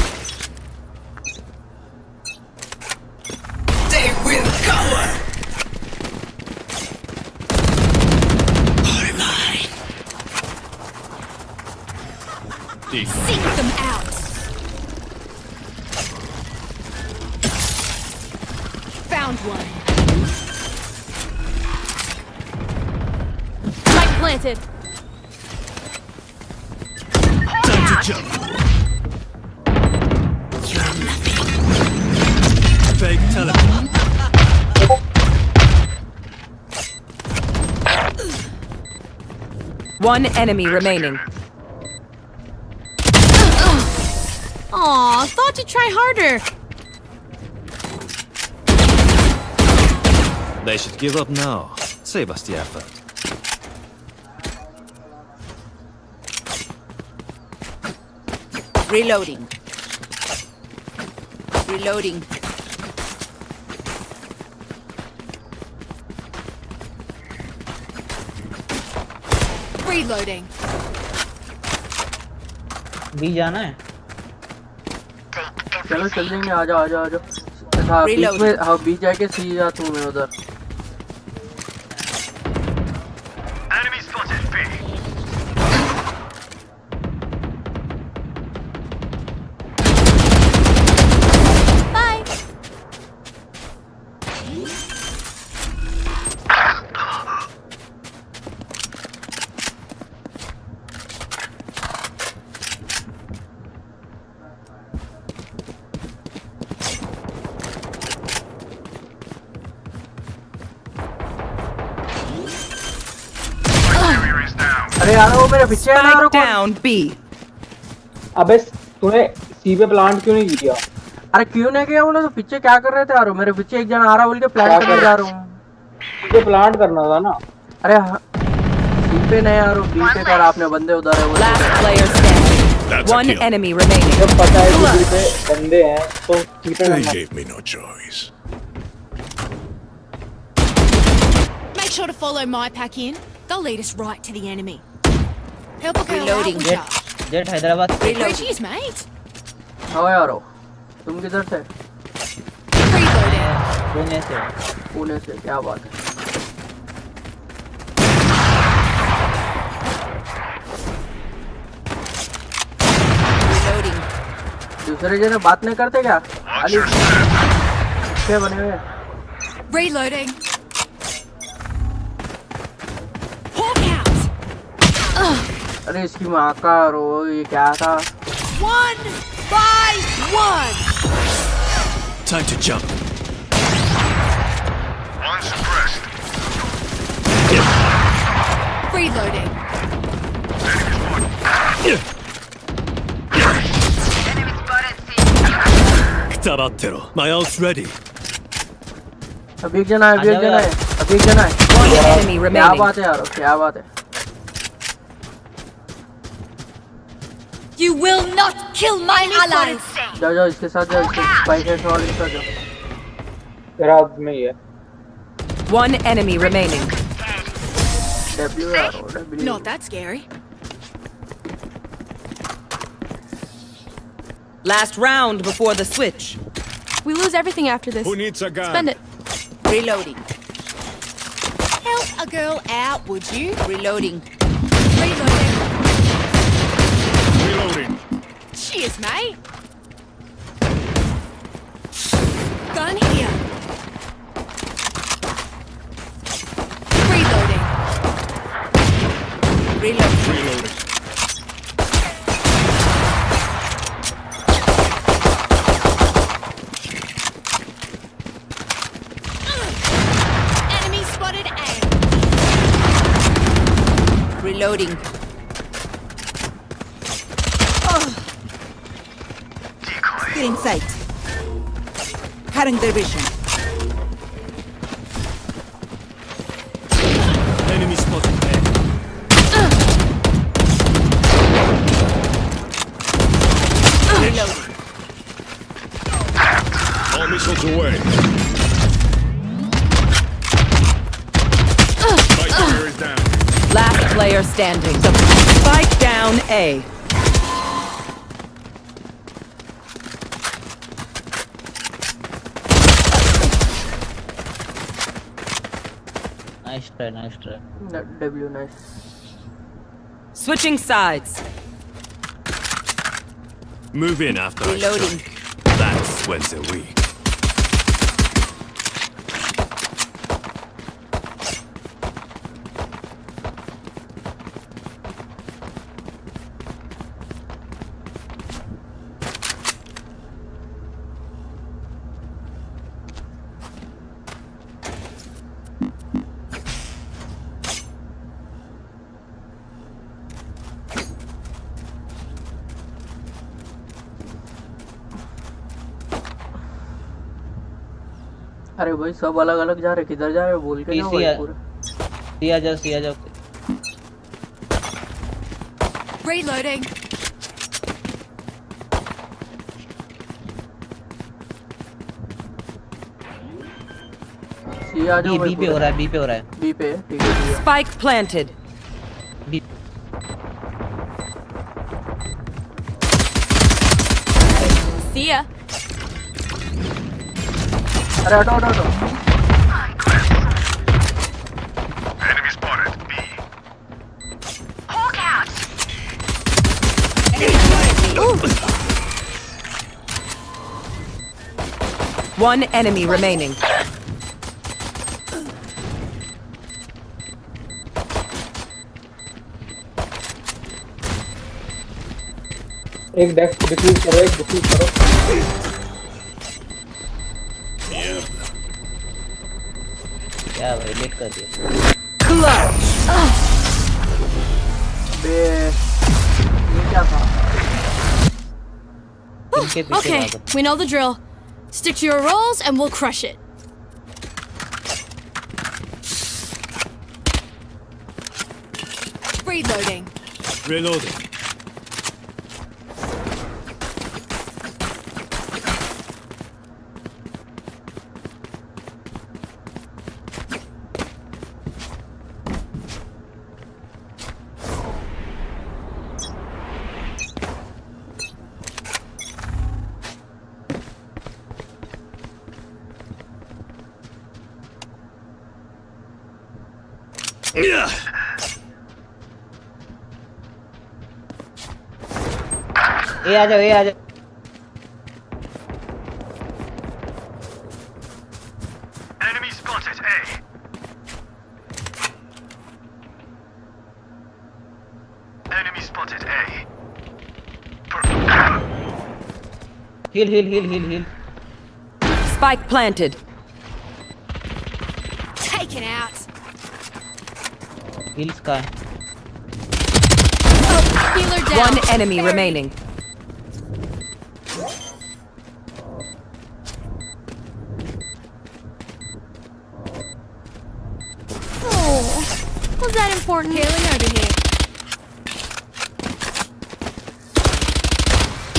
They will cover. All mine. Seek them out. Found one. Light planted. Time to jump. You're nothing. Fake teleport. One enemy remaining. Aw, thought you'd try harder. They should give up now. Save us the effort. Reloading. Reloading. Reloading. B जाना है चलो चल देंगे आ जाओ आ जाओ आ जाओ हाँ बीच में हाँ बीच जाके सी जा तू मैं उधर Enemy spotted B. Bye. Barrier is down. अरे यार वो मेरे पीछे है ना Spike down B. अबे तूने सी पे प्लांट क्यों नहीं किया अरे क्यों नहीं किया बोले तो पीछे क्या कर रहे थे यार मेरे पीछे एक जन आ रहा बोल के प्लान करने जा रहा हूँ तुझे प्लांट करना था ना अरे बी पे नहीं यार बी पे कर आपने बंदे उधर है वो Last player standing. That's a One kill. enemy remaining. जब पता है कि सी पे बंदे हैं तो सी पे They करना gave me no choice. Make sure to follow my pack in. They'll lead us right to the enemy. Help a girl Reloading. out, would ya? Jet Hyderabad Where she is, mate. हाँ यार तुम किधर से Reloading. Pune से पुणे से क्या बात है Reloading. दूसरे जने बात नहीं करते क्या अली क्या बने हुए Reloading. Hawk out. अरे इसकी माँ का रो ये क्या था 1 by 1. Time to jump. One suppressed. Reloading. Ktabattero. My ult's ready. अभी एक जना है अभी एक जना है अभी एक जना है One enemy क्या remaining. बात है यार क्या बात है You will not kill my allies. जाओ जाओ इसके साथ जाओ इसके स्पाइक है और इसके साथ जाओ तेरा में ही है One enemy remaining. डब्ल्यू यार W Not that scary. Last round before the switch. We lose everything after this. Who needs a gun? Spend it. Reloading. Help a girl out, would you? Reloading. Reloading. Reloading. Cheers, mate. Gun here. Reloading. Reloading. Reloading. Enemy spotted A. Reloading. Still in sight. Cutting their vision. Enemy spotted there. Reloading. All missiles away. Spike barrier is down. Last player standing. Spike down A. Nice try, nice try. W nice. Switching sides. Move in after Reloading. I strike. That's when they're weak. अरे भाई सब अलग अलग जा रहे, किधर जा रहे बोल के ना भाई पूरा। सी आ जाओ। Reloading. सी आ जाओ भाई। बी पे हो रहा है, बी पे ठीक है। Spike planted. See ya. अरे हटो हटो हटो। Enemy spotted. B. Hawk out. One enemy remaining. एक डिफ्यूज करो। क्या भाई लेट कर दिया। बे ये क्या था? Okay, we know the drill. Stick to your roles and we'll crush it. Reloading. Reloading. ए आ जाओ। Enemy spotted. A. Enemy spotted. A. Heal. Spike planted. Taken out. Heal Sky. Healer down. One enemy remaining. Oh, was that important? Healing over here.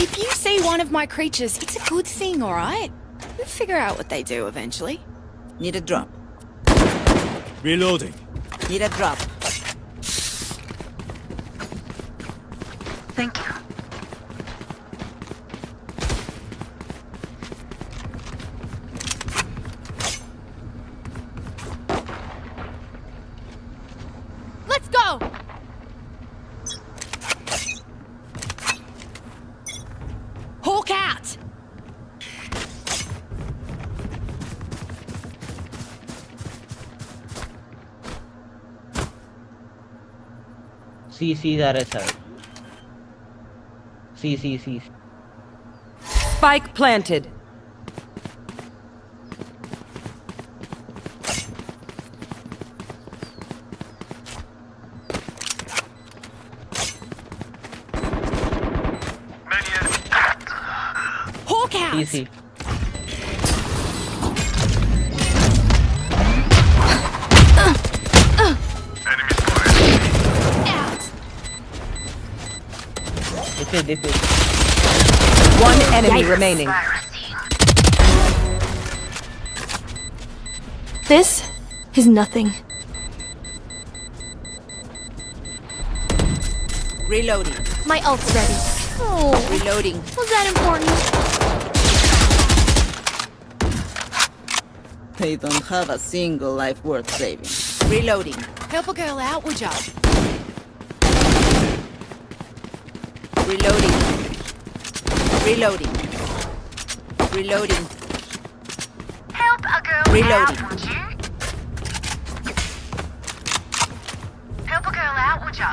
If you see one of my creatures, it's a good thing, alright? We'll figure out what they do eventually. Need a drop. Reloading. Need a drop. Thank you. Let's go! Hawk out! C जा रहा है sir. C. Spike planted. Hawk out! C. Out! Defuse. One enemy remaining. This is nothing. Reloading. My ult's ready. Oh, Reloading. was that important? They don't have a single life worth saving. Reloading. Help a girl out, would ya? Reloading. Reloading. Reloading. Help a girl Reloading. out, would you? Help a girl out, would ya?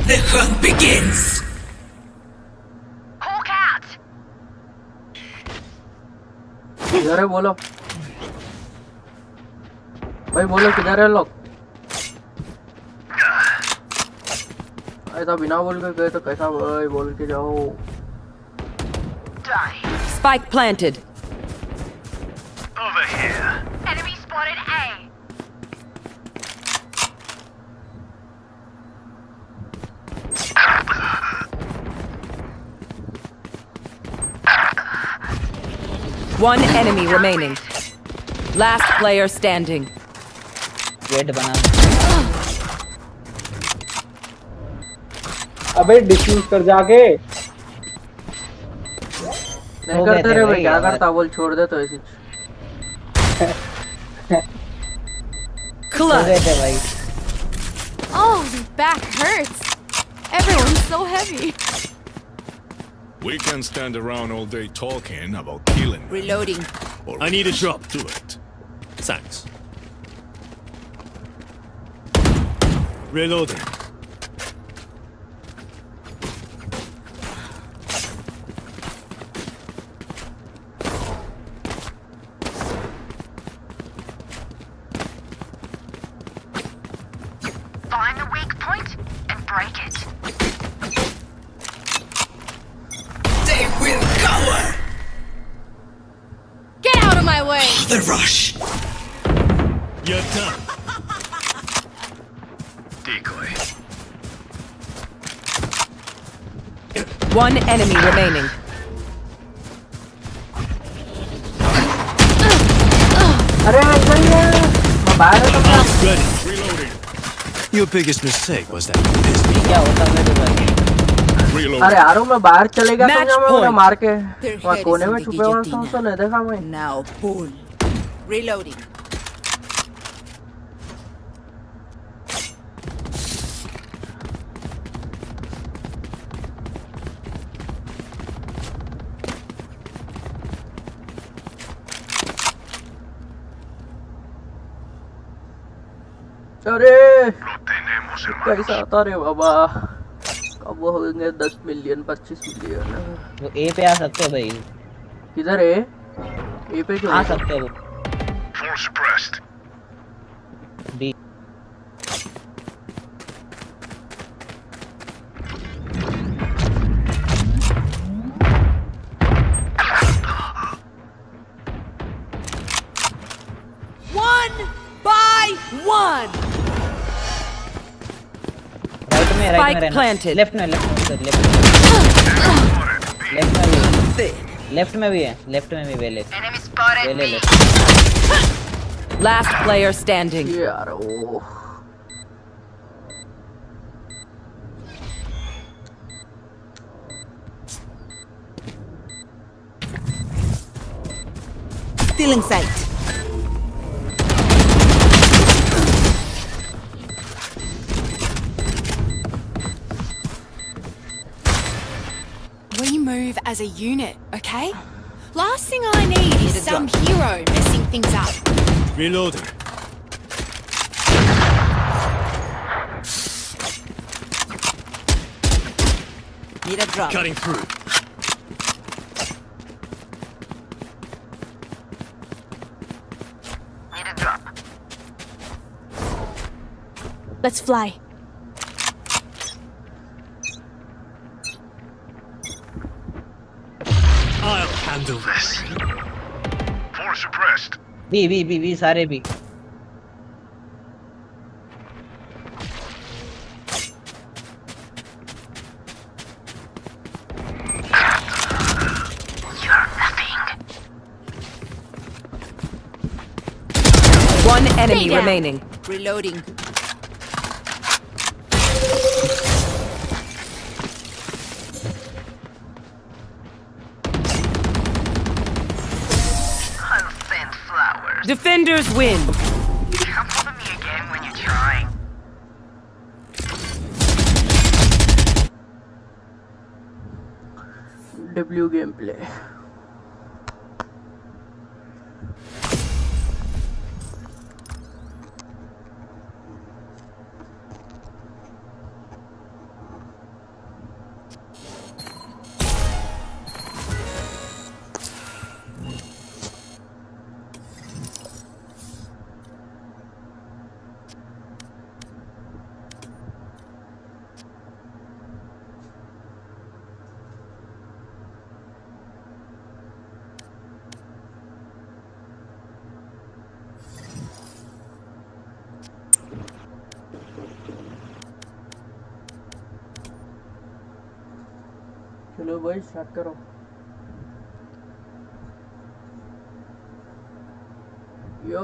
The hunt begins. Hawk out. किधर है बोलो भाई, बोलो किधर है लोग? ऐसा बिना बोल के गए तो कैसा भाई, बोल के जाओ। Die. Spike planted. Over here. Enemy spotted A. One enemy remaining. Last player standing. Gate बना अबे डिफ्यूज कर जाके। नहीं करते रे भाई, क्या करता बोल, छोड़ दे तो ऐसी। हो गए थे भाई। Oh, the back hurts. Everyone's so heavy. We can stand around all day talking about killing. Reloading. Or I need a drop. Do it. Thanks. Reloading. Find the weak point and break it. They will cover. Get out of my way. The rush. You're done. Decoy. One enemy remaining. अरे इधर ही है, मैं बाहर है तो Ready. Reloading. Your biggest mistake was that you missed me. क्या होता है तो भाई Reloading. अरे यारो मैं बाहर चलेगा तो Match क्या मैं उन्हें point. मार के Their वहाँ head कोने is में in the छुपे हुआ था guillotine. तो नहीं देखा मैं। Now pull. Reloading. अरे Lo tenemos, hermano. कैसा आता रे बाबा, कब होंगे 10 मिलियन 25 मिलियन? वो ए पे आ सकते हो भाई। किधर है? ए पे क्यों? आ सकते हो Force suppressed. B. One by one. Right में Spike रहना। planted. लेफ्ट में लेफ्ट में भी लेफ्ट में भी है लेफ्ट में भी वेले Enemy spotted वेले B. Left. Last player standing. ये यार ओ Still in sight. We move as a unit, okay? Last thing I need is some hero messing things up. Reloading. Need a drop. Cutting through. Need a drop. Let's fly. I'll handle this. Force suppressed. B सारे B. You're nothing. One enemy Stay down. remaining. Reloading. Defenders win. Come follow me again when you're trying. W gameplay. चलो भाई start करो यो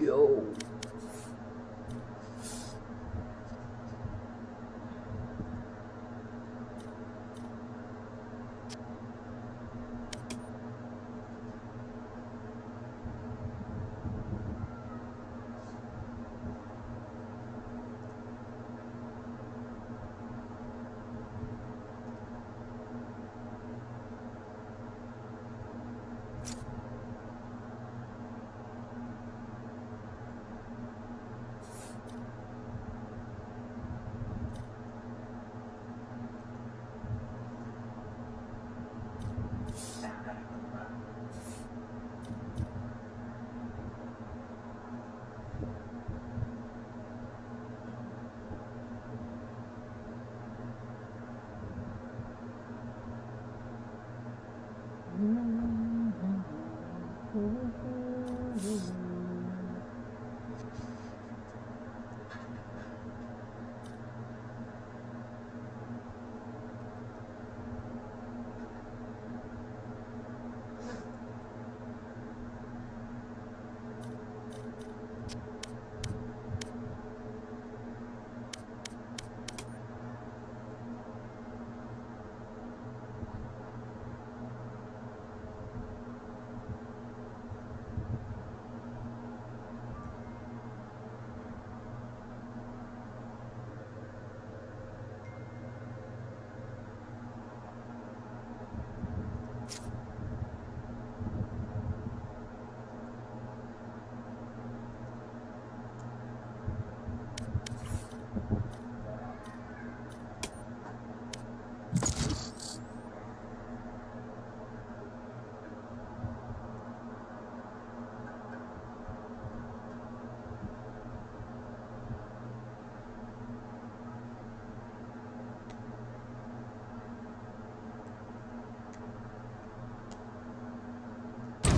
Yo.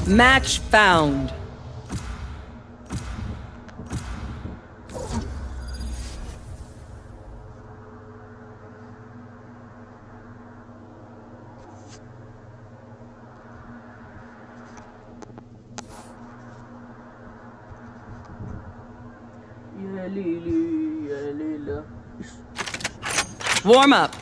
Match found. Warm up.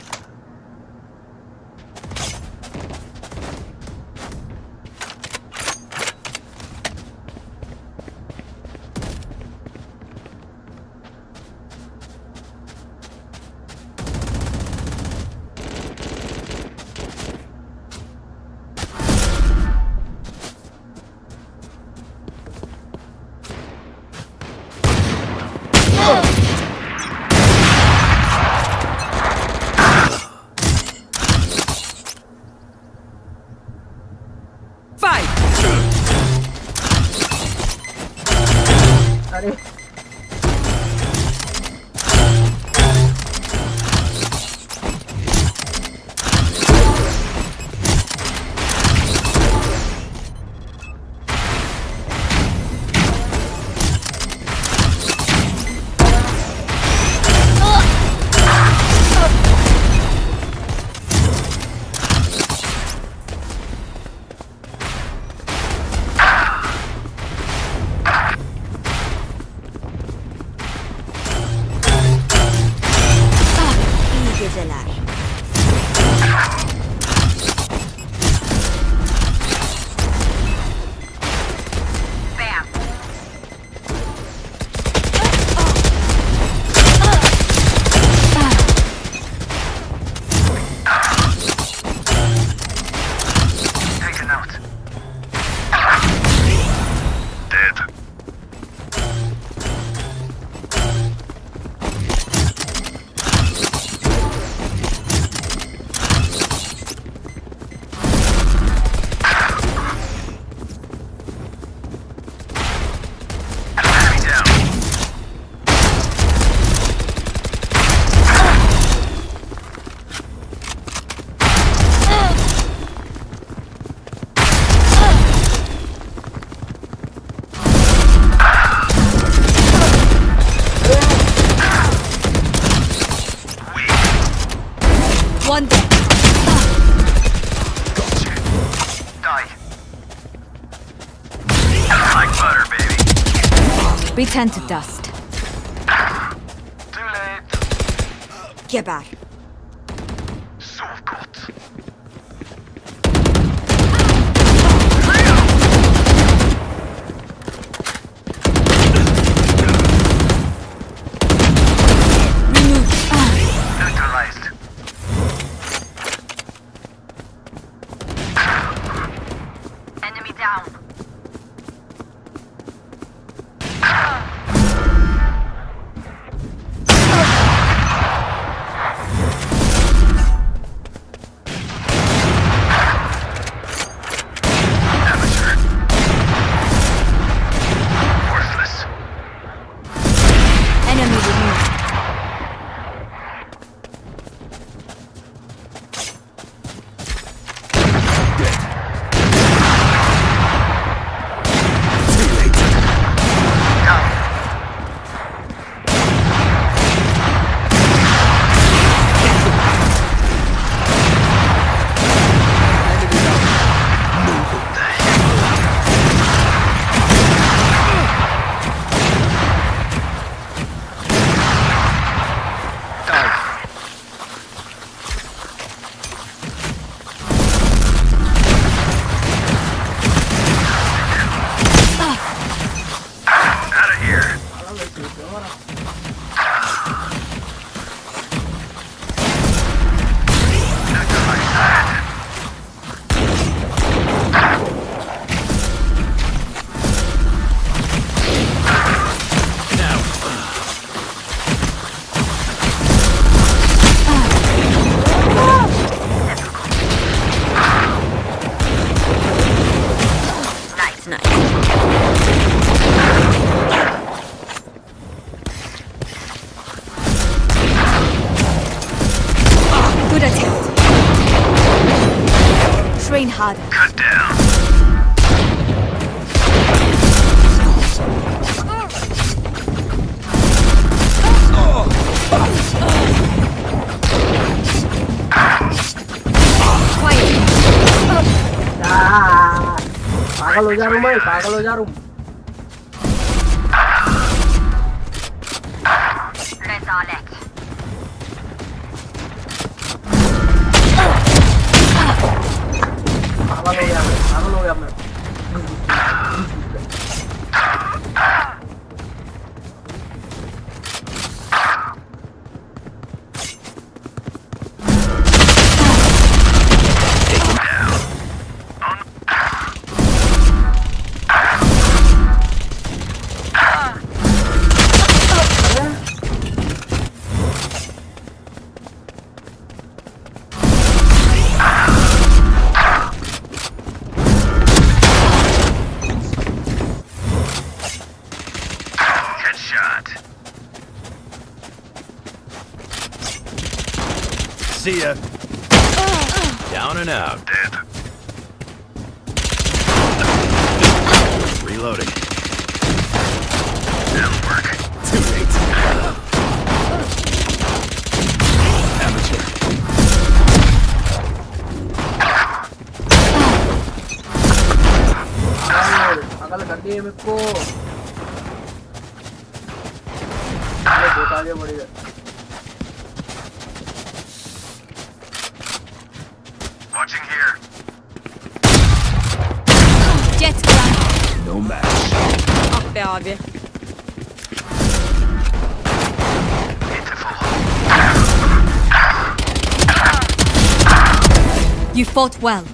One dead. Die. Like butter, baby. We turn to dust. Too late. Geber. Sovkott. Neutralized. Enemy down. पागल हो जा room है, पागल हो जा रूम। पागल हो गया मैं। See ya. Down and out. Dead. Reloading. That'll work. Too late. Amateur. पागल कर दिए मेरे को। बहुत आगे बढ़ गया। Watching here. Jet's ground. No match. Ah be abi. You fought well.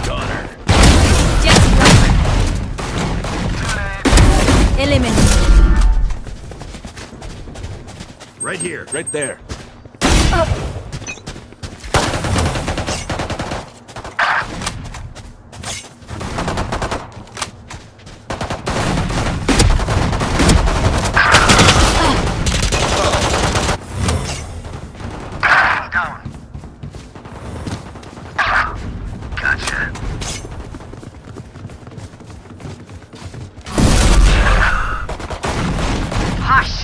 Got her. Jet's ground. Eliminate. Right here. Right there. Down. Gotcha. Hush.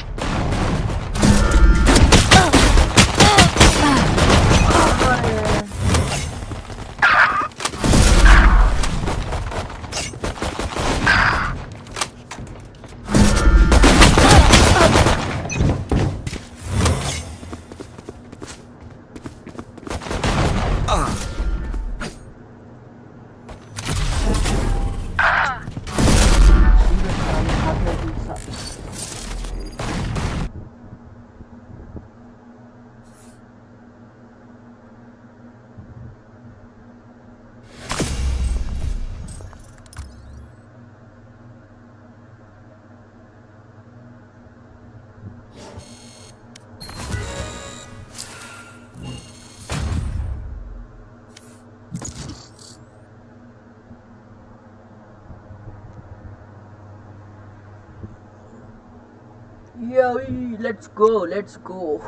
Yeah, let's go, let's go.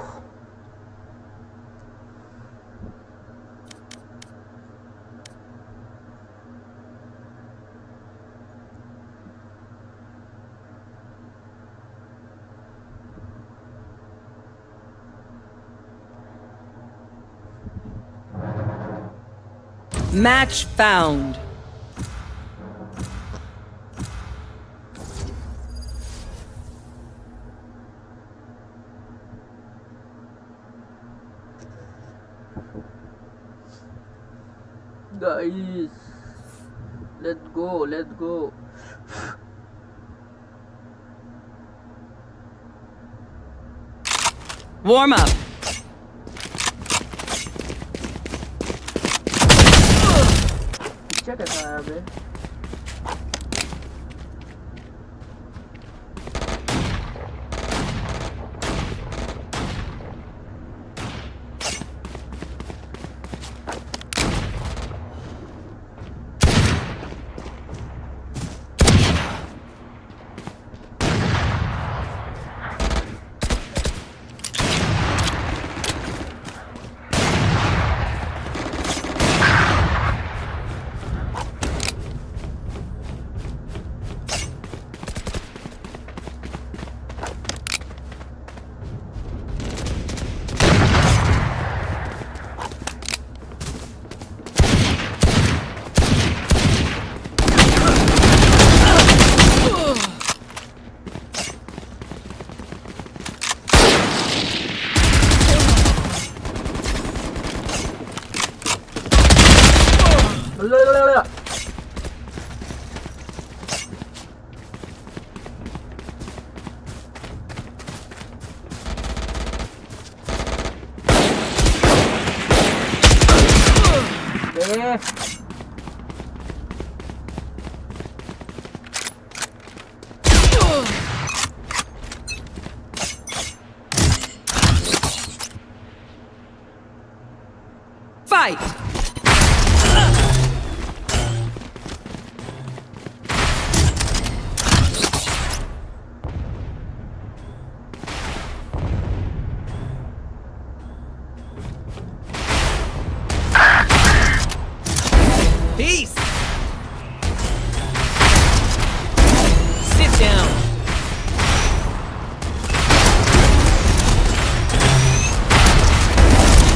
Match found. Guys, let's go, let's go. Warm up. पीछे कैसा है अबे? Fight! Peace! Sit down.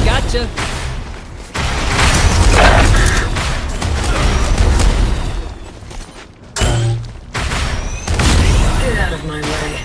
Gotcha. Get out of my way.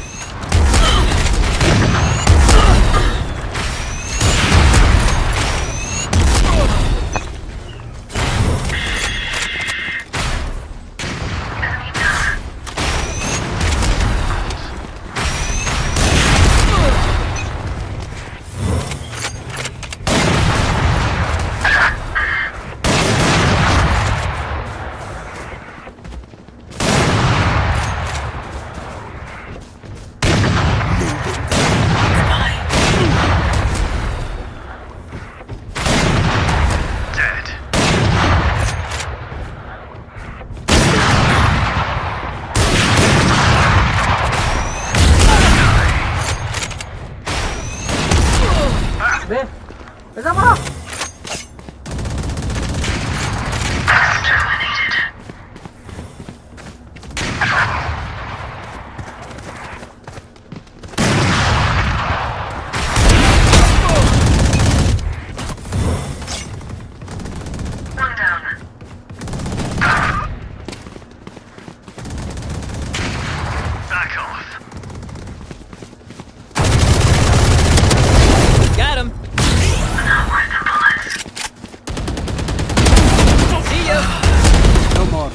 Got him. See ya. No more.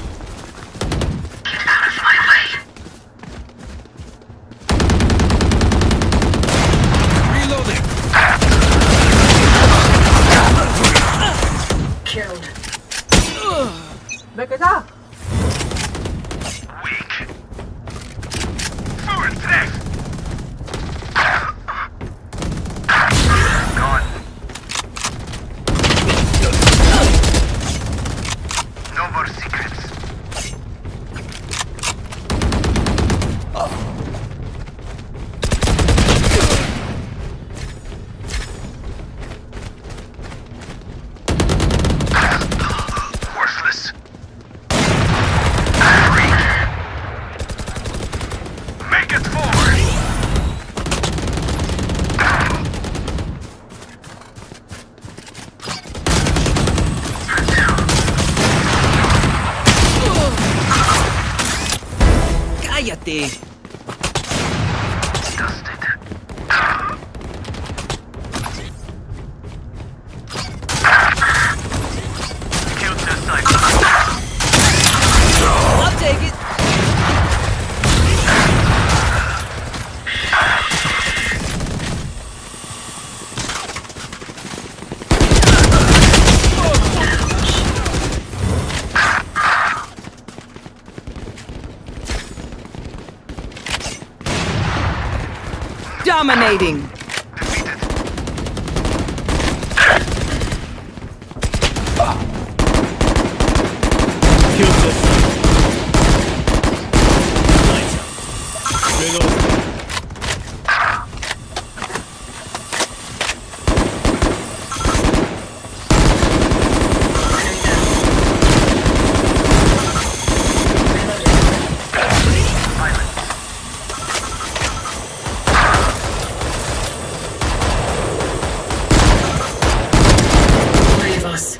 Get out of my way. Reloading. Killed. Weak. Forward threat. Gone. No more secrets. Worthless. Freak. Make it forward. Cállate. Dusted. Killed this sniper. I'll take it. Dominating. Kill this. Lights out. Reload. Leave us.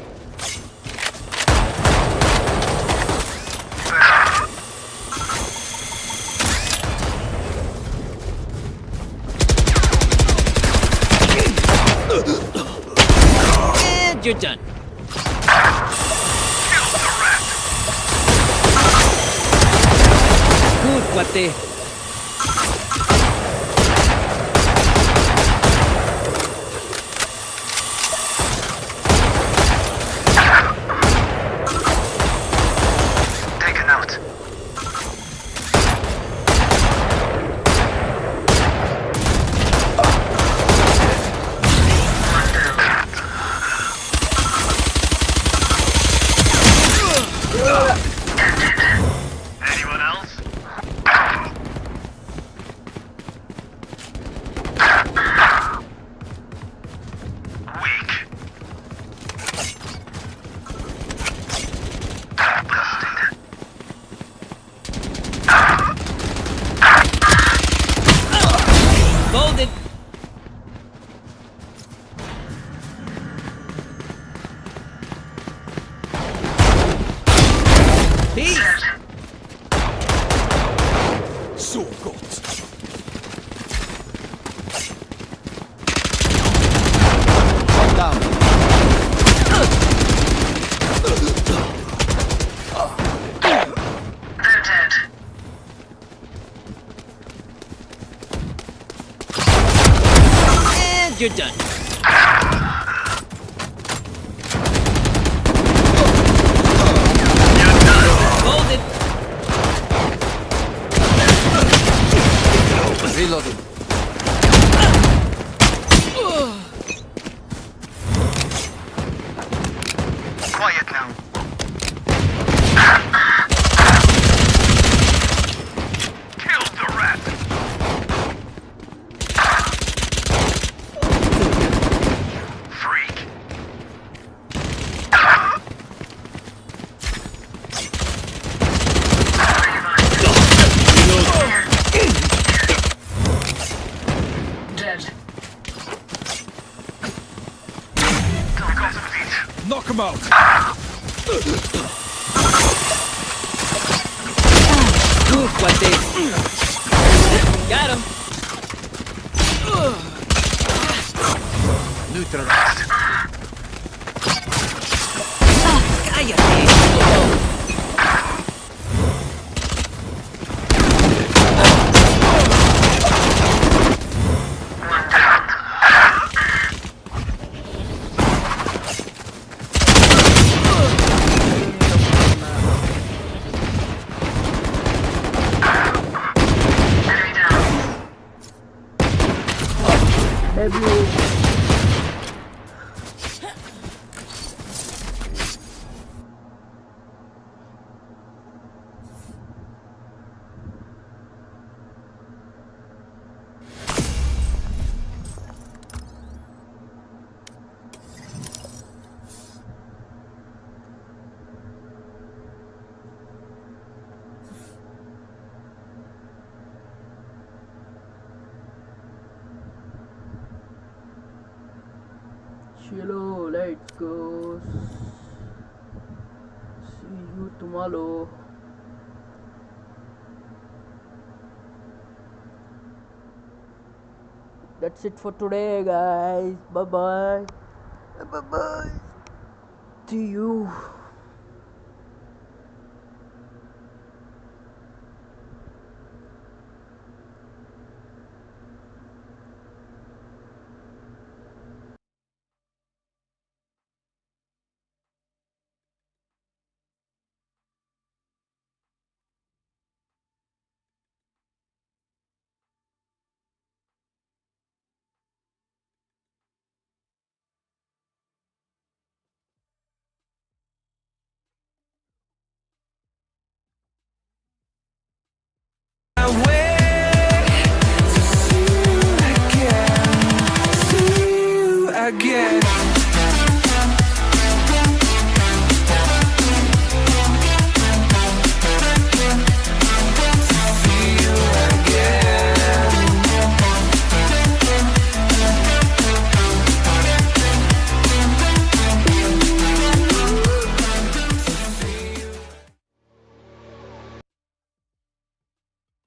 And you're done. Cállate. Taken out. Anyone else? Weak. Folded. Peace. So gut. Down. They're dead. And you're done. Folded. Reloading. Quiet now. Killed the rat. Freak. Dead. Got some feet. Knock him out. Ooh, cuate. Got him. Neutralized. Cállate. Enemy down. Chilo, let's go. See you tomorrow. That's it for today, guys. Bye bye. Bye bye. See you.